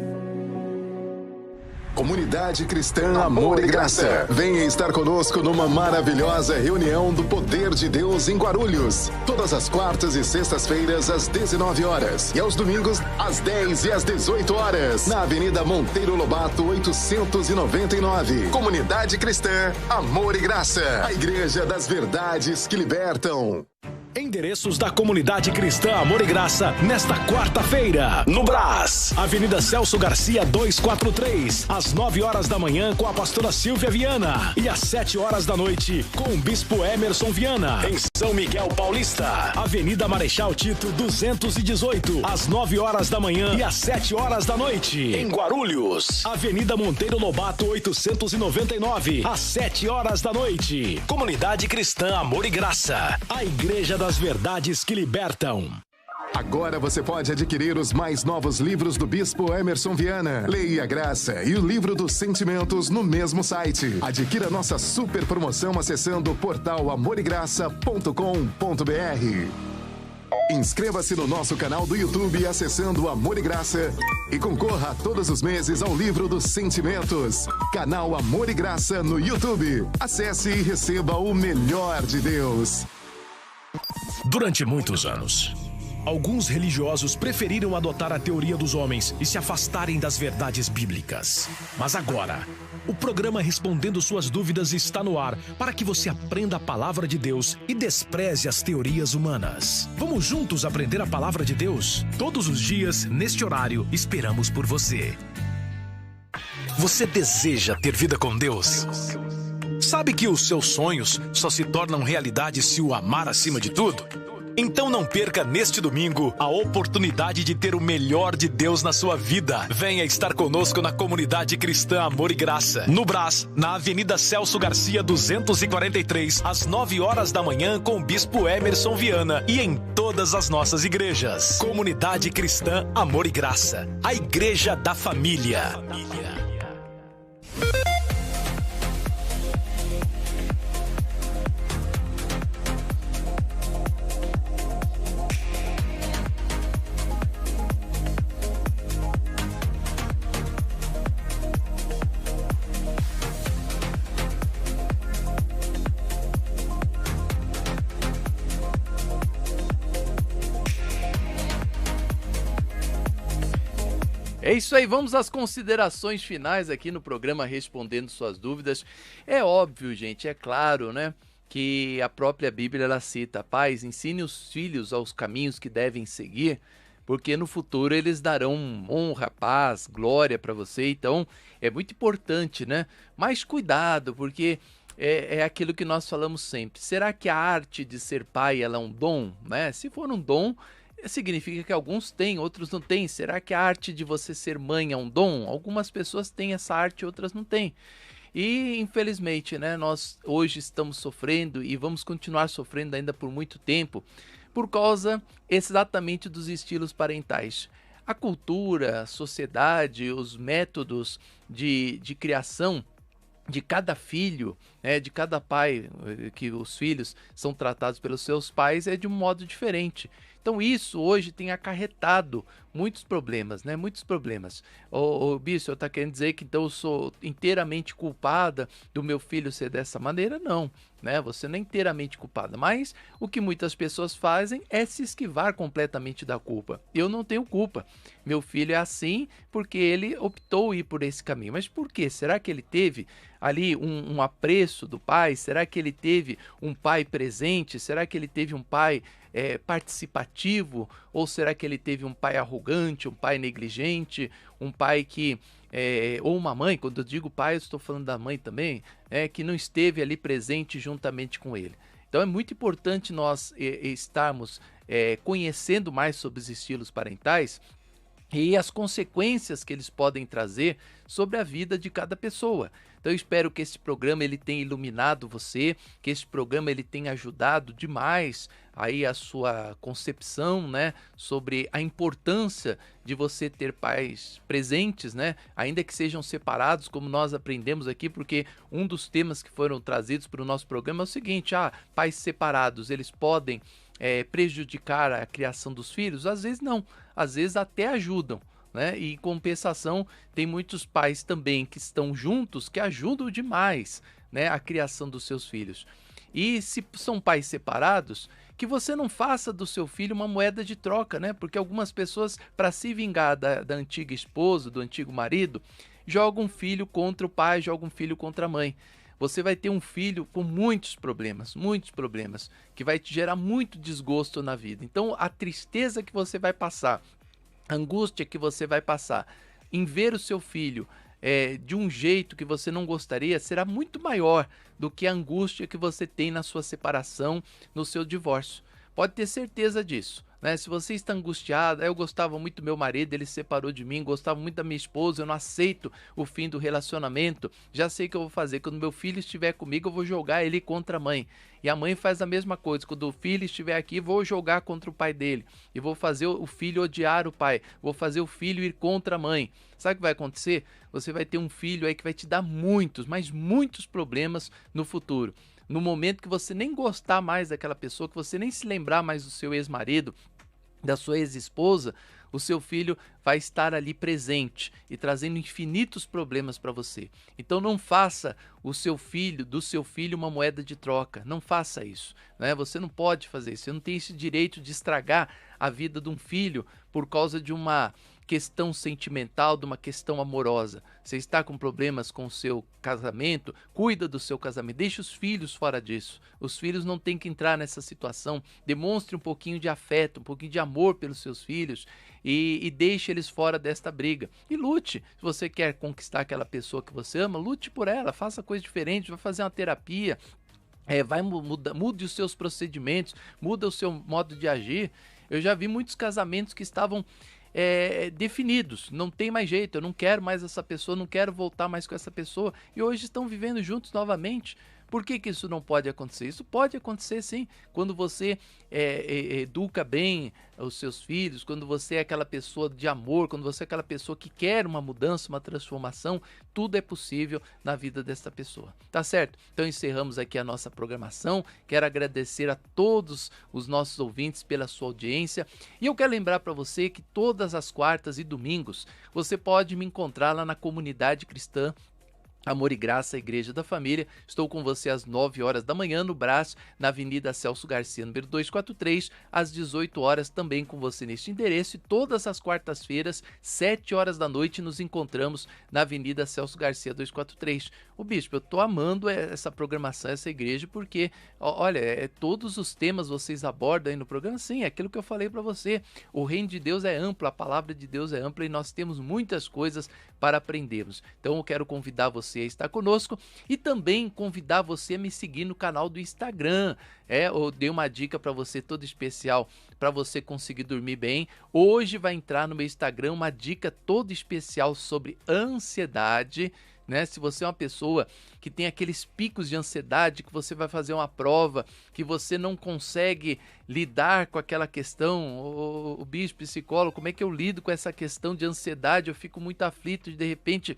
Comunidade Cristã Amor e Graça. Venha estar conosco numa maravilhosa reunião do Poder de Deus em Guarulhos. Todas as quartas e sextas-feiras, às 19 horas. E aos domingos, às 10 e às 18 horas. Na Avenida Monteiro Lobato, 899. Comunidade Cristã Amor e Graça. A Igreja das Verdades que Libertam. Endereços da Comunidade Cristã Amor e Graça nesta quarta-feira, no Brás, Avenida Celso Garcia 243, às 9 horas da manhã com a pastora Silvia Viana e às 7 horas da noite com o bispo Emerson Viana, em São Miguel Paulista, Avenida Marechal Tito 218, às 9 horas da manhã e às 7 horas da noite, em Guarulhos, Avenida Monteiro Lobato 899, às 7 horas da noite. Comunidade Cristã Amor e Graça, a Igreja das Verdades que Libertam. Agora você pode adquirir os mais novos livros do Bispo Emerson Viana, Lei e a Graça e o Livro dos Sentimentos no mesmo site. Adquira nossa super promoção acessando o portal amoregraça.com.br. Inscreva-se no nosso canal do YouTube acessando Amor e Graça e concorra todos os meses ao Livro dos Sentimentos. Canal Amor e Graça no YouTube. Acesse e receba o melhor de Deus. Durante muitos anos, alguns religiosos preferiram adotar a teoria dos homens e se afastarem das verdades bíblicas. Mas agora, o programa Respondendo Suas Dúvidas está no ar para que você aprenda a palavra de Deus e despreze as teorias humanas. Vamos juntos aprender a palavra de Deus? Todos os dias, neste horário, esperamos por você. Você deseja ter vida com Deus? Sabe que os seus sonhos só se tornam realidade se o amar acima de tudo? Então não perca neste domingo a oportunidade de ter o melhor de Deus na sua vida. Venha estar conosco na Comunidade Cristã Amor e Graça, no Brás, na Avenida Celso Garcia 243, às 9 horas da manhã com o Bispo Emerson Viana e em todas as nossas igrejas. Comunidade Cristã Amor e Graça, a Igreja da Família. É isso aí, vamos às considerações finais aqui no programa Respondendo Suas Dúvidas. É óbvio, gente, é claro, né, que a própria Bíblia ela cita: pais, ensine os filhos aos caminhos que devem seguir, porque no futuro eles darão honra, paz, glória para você. Então, é muito importante, né? Mas cuidado, porque é aquilo que nós falamos sempre. Será que a arte de ser pai ela é um dom, né? Se for um dom, significa que alguns têm, outros não têm. Será que a arte de você ser mãe é um dom? Algumas pessoas têm essa arte, outras não têm. E infelizmente, né, nós hoje estamos sofrendo e vamos continuar sofrendo ainda por muito tempo por causa exatamente dos estilos parentais. A cultura, a sociedade, os métodos de criação de cada filho, né, de cada pai, que os filhos são tratados pelos seus pais, é de um modo diferente. Então isso hoje tem acarretado muitos problemas, né? Muitos problemas. O Bispo, está querendo dizer que então eu sou inteiramente culpada do meu filho ser dessa maneira? Não, né? Você não é inteiramente culpada, mas o que muitas pessoas fazem é se esquivar completamente da culpa. Eu não tenho culpa. Meu filho é assim porque ele optou ir por esse caminho. Mas por quê? Será que ele teve ali um apreço do pai? Será que ele teve um pai presente? Será que ele teve um pai participativo? Ou será que ele teve um pai arrogante, um pai negligente, um pai que, ou uma mãe, quando eu digo pai eu estou falando da mãe também, que não esteve ali presente juntamente com ele? Então é muito importante nós estarmos conhecendo mais sobre os estilos parentais e as consequências que eles podem trazer sobre a vida de cada pessoa. Então eu espero que esse programa ele tenha iluminado você, que esse programa ele tenha ajudado demais aí a sua concepção, né, sobre a importância de você ter pais presentes, né, ainda que sejam separados, como nós aprendemos aqui, porque um dos temas que foram trazidos para o nosso programa é o seguinte: pais separados, eles podem prejudicar a criação dos filhos? Às vezes não, às vezes até ajudam, né? E em compensação, tem muitos pais também que estão juntos que ajudam demais, né, a criação dos seus filhos. E se são pais separados, que você não faça do seu filho uma moeda de troca, né? Porque algumas pessoas, para se vingar da antiga esposa, do antigo marido, jogam um filho contra o pai, jogam um filho contra a mãe. Você vai ter um filho com muitos problemas, que vai te gerar muito desgosto na vida. Então, a tristeza que você vai passar, a angústia que você vai passar em ver o seu filho de um jeito que você não gostaria, será muito maior do que a angústia que você tem na sua separação, no seu divórcio. Pode ter certeza disso, né? Se você está angustiado: eu gostava muito do meu marido, ele se separou de mim, gostava muito da minha esposa, eu não aceito o fim do relacionamento, já sei o que eu vou fazer, quando meu filho estiver comigo eu vou jogar ele contra a mãe. E a mãe faz a mesma coisa: quando o filho estiver aqui, vou jogar contra o pai dele, e vou fazer o filho odiar o pai, vou fazer o filho ir contra a mãe. Sabe o que vai acontecer? Você vai ter um filho aí que vai te dar muitos, mas muitos problemas no futuro. No momento que você nem gostar mais daquela pessoa, que você nem se lembrar mais do seu ex-marido, da sua ex-esposa, o seu filho vai estar ali presente e trazendo infinitos problemas para você. Então não faça do seu filho uma moeda de troca. Não faça isso, né? Você não pode fazer isso. Você não tem esse direito de estragar a vida de um filho por causa de uma questão sentimental, de uma questão amorosa. Você está com problemas com o seu casamento, cuida do seu casamento, deixa os filhos fora disso. Os filhos não têm que entrar nessa situação. Demonstre um pouquinho de afeto, um pouquinho de amor pelos seus filhos e deixe eles fora desta briga. E lute. Se você quer conquistar aquela pessoa que você ama, lute por ela, faça coisa diferente, vai fazer uma terapia, mude os seus procedimentos, muda o seu modo de agir. Eu já vi muitos casamentos que estavam definidos, não tem mais jeito, eu não quero mais essa pessoa, não quero voltar mais com essa pessoa, e hoje estão vivendo juntos novamente. Por que isso não pode acontecer? Isso pode acontecer sim, quando você educa bem os seus filhos, quando você é aquela pessoa de amor, quando você é aquela pessoa que quer uma mudança, uma transformação, tudo é possível na vida dessa pessoa, tá certo? Então encerramos aqui a nossa programação, quero agradecer a todos os nossos ouvintes pela sua audiência, e eu quero lembrar para você que todas as quartas e domingos você pode me encontrar lá na Comunidade Cristã Amor e Graça, Igreja da Família. Estou com você às 9 horas da manhã no Brás, na Avenida Celso Garcia, número 243, às 18 horas também com você neste endereço. E todas as quartas-feiras, 7 horas da noite, nos encontramos na Avenida Celso Garcia 243. O bispo, eu tô amando essa programação, essa igreja, porque, olha, todos os temas vocês abordam aí no programa. Sim, é aquilo que eu falei para você. O reino de Deus é amplo, a palavra de Deus é ampla e nós temos muitas coisas para aprendermos. Então eu quero convidar você a estar conosco e também convidar você a me seguir no canal do Instagram. Eu dei uma dica para você toda especial para você conseguir dormir bem. Hoje vai entrar no meu Instagram uma dica toda especial sobre ansiedade, né? Se você é uma pessoa que tem aqueles picos de ansiedade, que você vai fazer uma prova, que você não consegue lidar com aquela questão, o bispo, psicólogo, como é que eu lido com essa questão de ansiedade? Eu fico muito aflito de repente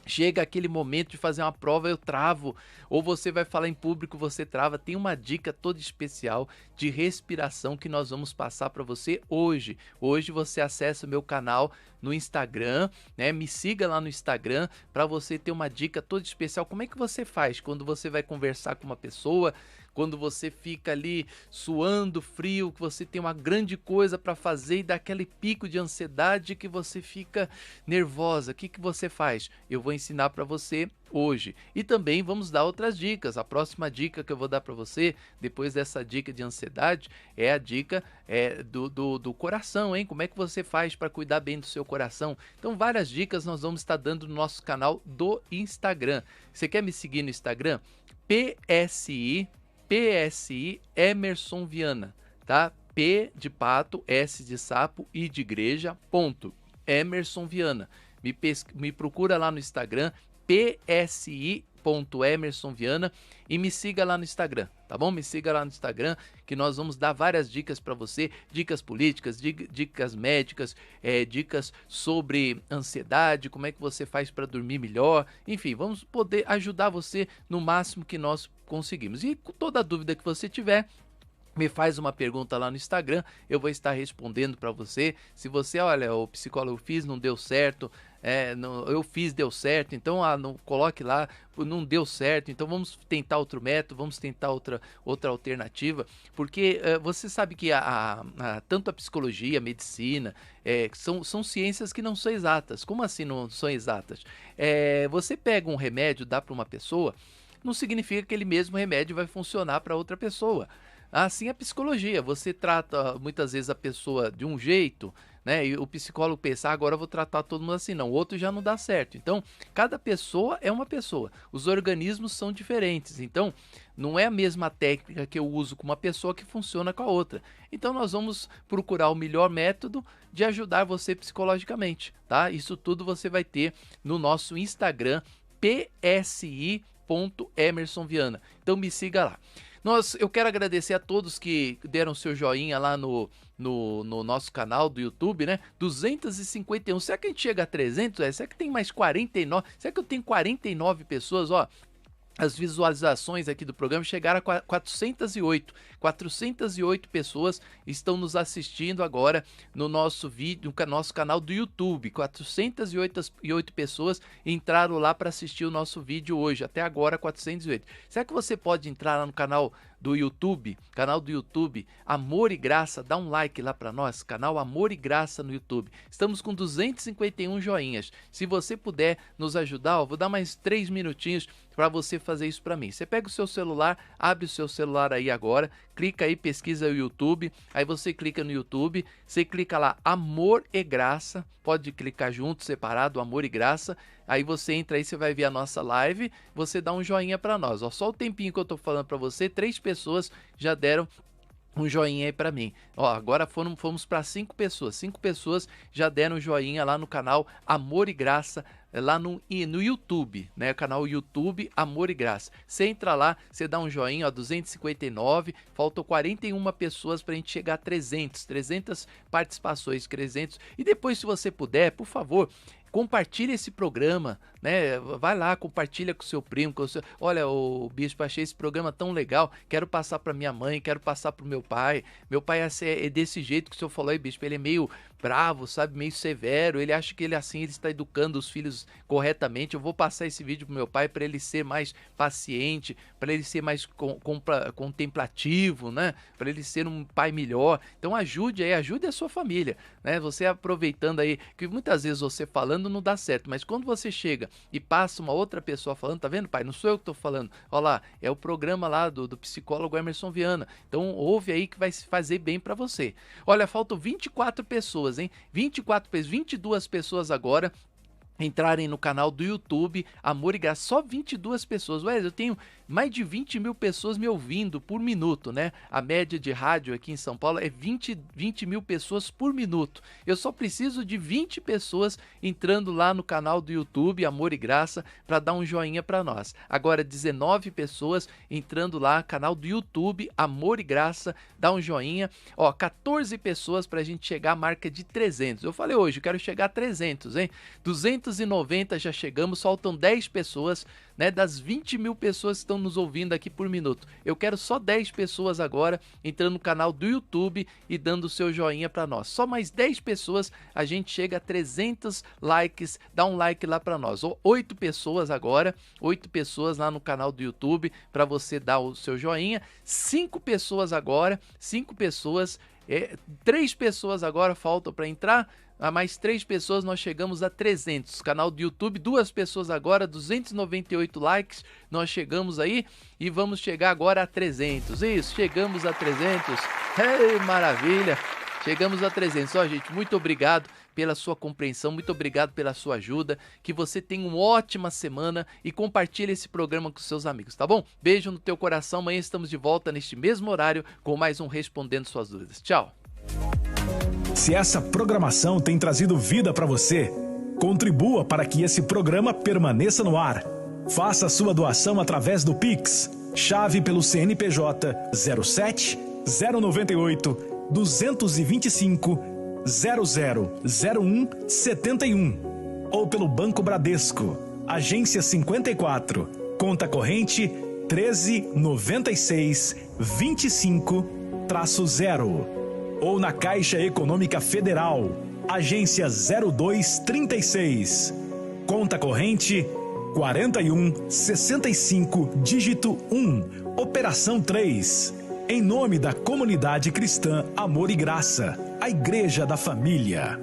chega aquele momento de fazer uma prova, eu travo, ou você vai falar em público, você trava. Tem uma dica toda especial de respiração que nós vamos passar para você hoje. Hoje você acessa o meu canal no Instagram, né? Me siga lá no Instagram para você ter uma dica toda especial. Como é que você faz quando você vai conversar com uma pessoa, quando você fica ali suando frio, que você tem uma grande coisa para fazer e dá aquele pico de ansiedade que você fica nervosa. O que você faz? Eu vou ensinar para você hoje. E também vamos dar outras dicas. A próxima dica que eu vou dar para você, depois dessa dica de ansiedade, é a dica do coração, hein? Como é que você faz para cuidar bem do seu coração? Então, várias dicas nós vamos estar dando no nosso canal do Instagram. Você quer me seguir no Instagram? PSI Emerson Viana, tá? P de pato, S de sapo, I de igreja, ponto. Emerson Viana. Me procura lá no Instagram, psi.emerson Viana, e me siga lá no Instagram, tá bom? Me siga lá no Instagram que nós vamos dar várias dicas para você, dicas políticas, dicas médicas, dicas sobre ansiedade, como é que você faz para dormir melhor, enfim, vamos poder ajudar você no máximo que nós conseguimos. E toda dúvida que você tiver, me faz uma pergunta lá no Instagram, eu vou estar respondendo para você. Se você, olha, o psicólogo fiz, não deu certo, eu fiz, deu certo, então não coloque lá, não deu certo, então vamos tentar outro método, vamos tentar outra alternativa, porque você sabe que tanto a psicologia, a medicina, são ciências que não são exatas. Como assim não são exatas? Você pega um remédio, dá para uma pessoa, não significa que aquele mesmo remédio vai funcionar para outra pessoa. Assim a psicologia, você trata muitas vezes a pessoa de um jeito, né? E o psicólogo pensa, agora eu vou tratar todo mundo assim. Não, o outro já não dá certo. Então, cada pessoa é uma pessoa. Os organismos são diferentes. Então, não é a mesma técnica que eu uso com uma pessoa que funciona com a outra. Então, nós vamos procurar o melhor método de ajudar você psicologicamente, tá? Isso tudo você vai ter no nosso Instagram, psi.emerson Viana. Então, me siga lá. Eu quero agradecer a todos que deram seu joinha lá no nosso canal do YouTube, né? 251. Será que a gente chega a 300? Será que tem mais 49? Será que eu tenho 49 pessoas? Ó, as visualizações aqui do programa chegaram a 408. 408 pessoas estão nos assistindo agora no nosso vídeo, no nosso canal do YouTube. 408 pessoas entraram lá para assistir o nosso vídeo hoje. Até agora, 408. Será que você pode entrar lá no canal do YouTube, Amor e Graça, dá um like lá para nós, canal Amor e Graça no YouTube. Estamos com 251 joinhas. Se você puder nos ajudar, vou dar mais 3 minutinhos para você fazer isso para mim. Você pega o seu celular, abre o seu celular aí agora, clica aí, pesquisa o YouTube, aí você clica no YouTube, você clica lá Amor e Graça, pode clicar junto, separado, Amor e Graça, aí você entra aí, você vai ver a nossa live, você dá um joinha para nós, ó, só o tempinho que eu tô falando para você, 3 pessoas já deram um joinha aí pra mim. Ó, agora fomos para 5 pessoas. 5 pessoas já deram um joinha lá no canal Amor e Graça, lá no YouTube, né? O canal YouTube Amor e Graça. Você entra lá, você dá um joinha, ó, 259, faltam 41 pessoas pra gente chegar a 300 participações, 300. E depois, se você puder, por favor, compartilhe esse programa né? Vai lá, compartilha com o seu primo, olha, o bispo, achei esse programa tão legal, quero passar para minha mãe, quero passar para o meu pai é desse jeito que o senhor falou aí, bispo, ele é meio bravo, sabe, meio severo, ele acha que ele está educando os filhos corretamente, eu vou passar esse vídeo pro meu pai para ele ser mais paciente, para ele ser mais contemplativo, né, para ele ser um pai melhor. Então ajude a sua família, né, você aproveitando aí, que muitas vezes você falando não dá certo, mas quando você chega e passa uma outra pessoa falando, tá vendo, pai, não sou eu que tô falando, olha lá, é o programa lá do psicólogo Emerson Viana, então ouve aí que vai fazer bem para você. Olha, faltam 24 pessoas, hein? 22 pessoas agora entrarem no canal do YouTube Amor e Graça, só 22 pessoas. Ué, eu tenho mais de 20 mil pessoas me ouvindo por minuto, né? A média de rádio aqui em São Paulo é 20 mil pessoas por minuto. Eu só preciso de 20 pessoas entrando lá no canal do YouTube Amor e Graça para dar um joinha para nós. Agora 19 pessoas entrando lá, canal do YouTube Amor e Graça, dá um joinha. Ó, 14 pessoas para a gente chegar à marca de 300. Eu falei hoje, eu quero chegar a 300, hein? 290 já chegamos, faltam 10 pessoas, né, das 20 mil pessoas que estão nos ouvindo aqui por minuto. Eu quero só 10 pessoas agora entrando no canal do YouTube e dando o seu joinha para nós. Só mais 10 pessoas a gente chega a 300 likes, dá um like lá para nós. 8 pessoas agora, 8 pessoas lá no canal do YouTube para você dar o seu joinha. 5 pessoas agora, 5 pessoas, 3 pessoas agora faltam para entrar. A mais 3 pessoas nós chegamos a 300. Canal do YouTube, 2 pessoas agora, 298 likes. Nós chegamos aí e vamos chegar agora a 300. Isso, chegamos a 300. Ei, maravilha! Chegamos a 300. Ó, gente, muito obrigado pela sua compreensão, muito obrigado pela sua ajuda. Que você tenha uma ótima semana e compartilhe esse programa com seus amigos, tá bom? Beijo no teu coração. Amanhã estamos de volta neste mesmo horário com mais um Respondendo Suas Dúvidas. Tchau! Se essa programação tem trazido vida para você, contribua para que esse programa permaneça no ar. Faça sua doação através do Pix, chave pelo CNPJ 07 098 225 0001 71 ou pelo Banco Bradesco, agência 54, conta corrente 1396 25-0. Ou na Caixa Econômica Federal, agência 0236, conta corrente 4165, dígito 1, operação 3, em nome da Comunidade Cristã Amor e Graça, a Igreja da Família.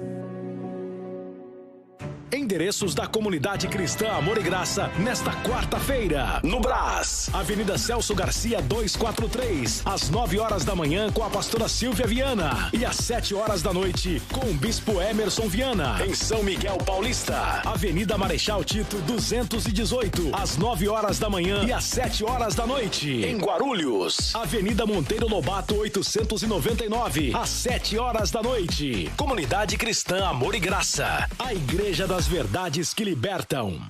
Endereços da Comunidade Cristã Amor e Graça nesta quarta-feira, no Brás, Avenida Celso Garcia 243, às 9 horas da manhã com a pastora Silvia Viana e às 7 horas da noite com o bispo Emerson Viana, em São Miguel Paulista, Avenida Marechal Tito 218, às 9 horas da manhã e às 7 horas da noite, em Guarulhos, Avenida Monteiro Lobato 899, às 7 horas da noite. Comunidade Cristã Amor e Graça, a Igreja das Verdades que libertam.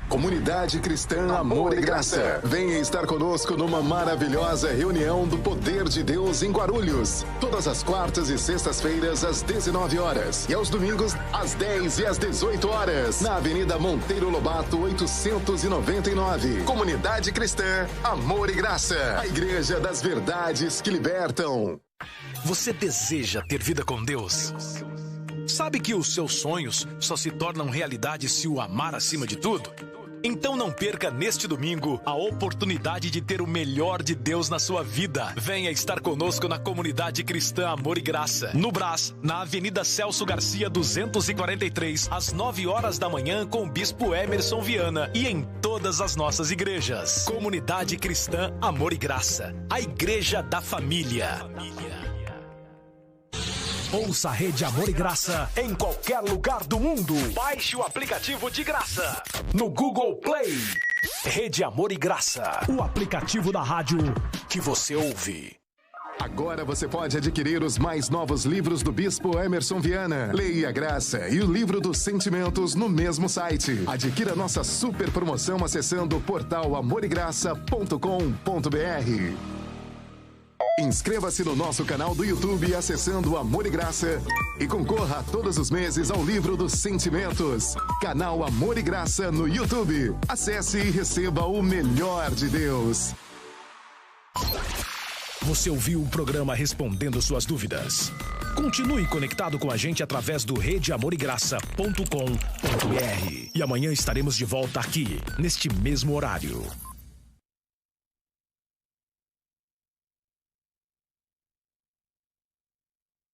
Comunidade Cristã Amor e Graça. Venha estar conosco numa maravilhosa reunião do Poder de Deus em Guarulhos. Todas as quartas e sextas-feiras, às 19 horas. E aos domingos, às 10 e às 18 horas. Na Avenida Monteiro Lobato, 899. Comunidade Cristã Amor e Graça. A Igreja das Verdades que libertam. Você deseja ter vida com Deus? Sabe que os seus sonhos só se tornam realidade se o amar acima de tudo? Então não perca neste domingo a oportunidade de ter o melhor de Deus na sua vida. Venha estar conosco na Comunidade Cristã Amor e Graça, no Brás, na Avenida Celso Garcia 243, às 9 horas da manhã com o bispo Emerson Viana e em todas as nossas igrejas. Comunidade Cristã Amor e Graça, a Igreja da Família. Ouça a Rede Amor e Graça em qualquer lugar do mundo. Baixe o aplicativo de graça no Google Play. Rede Amor e Graça, o aplicativo da rádio que você ouve. Agora você pode adquirir os mais novos livros do Bispo Emerson Viana. Leia a Graça e o Livro dos Sentimentos no mesmo site. Adquira nossa super promoção acessando o portal amorigraça.com.br. Inscreva-se no nosso canal do YouTube acessando Amor e Graça e concorra todos os meses ao livro dos sentimentos. Canal Amor e Graça no YouTube. Acesse e receba o melhor de Deus. Você ouviu o programa Respondendo Suas Dúvidas. Continue conectado com a gente através do redeamorigraça.com.br. E amanhã estaremos de volta aqui, neste mesmo horário.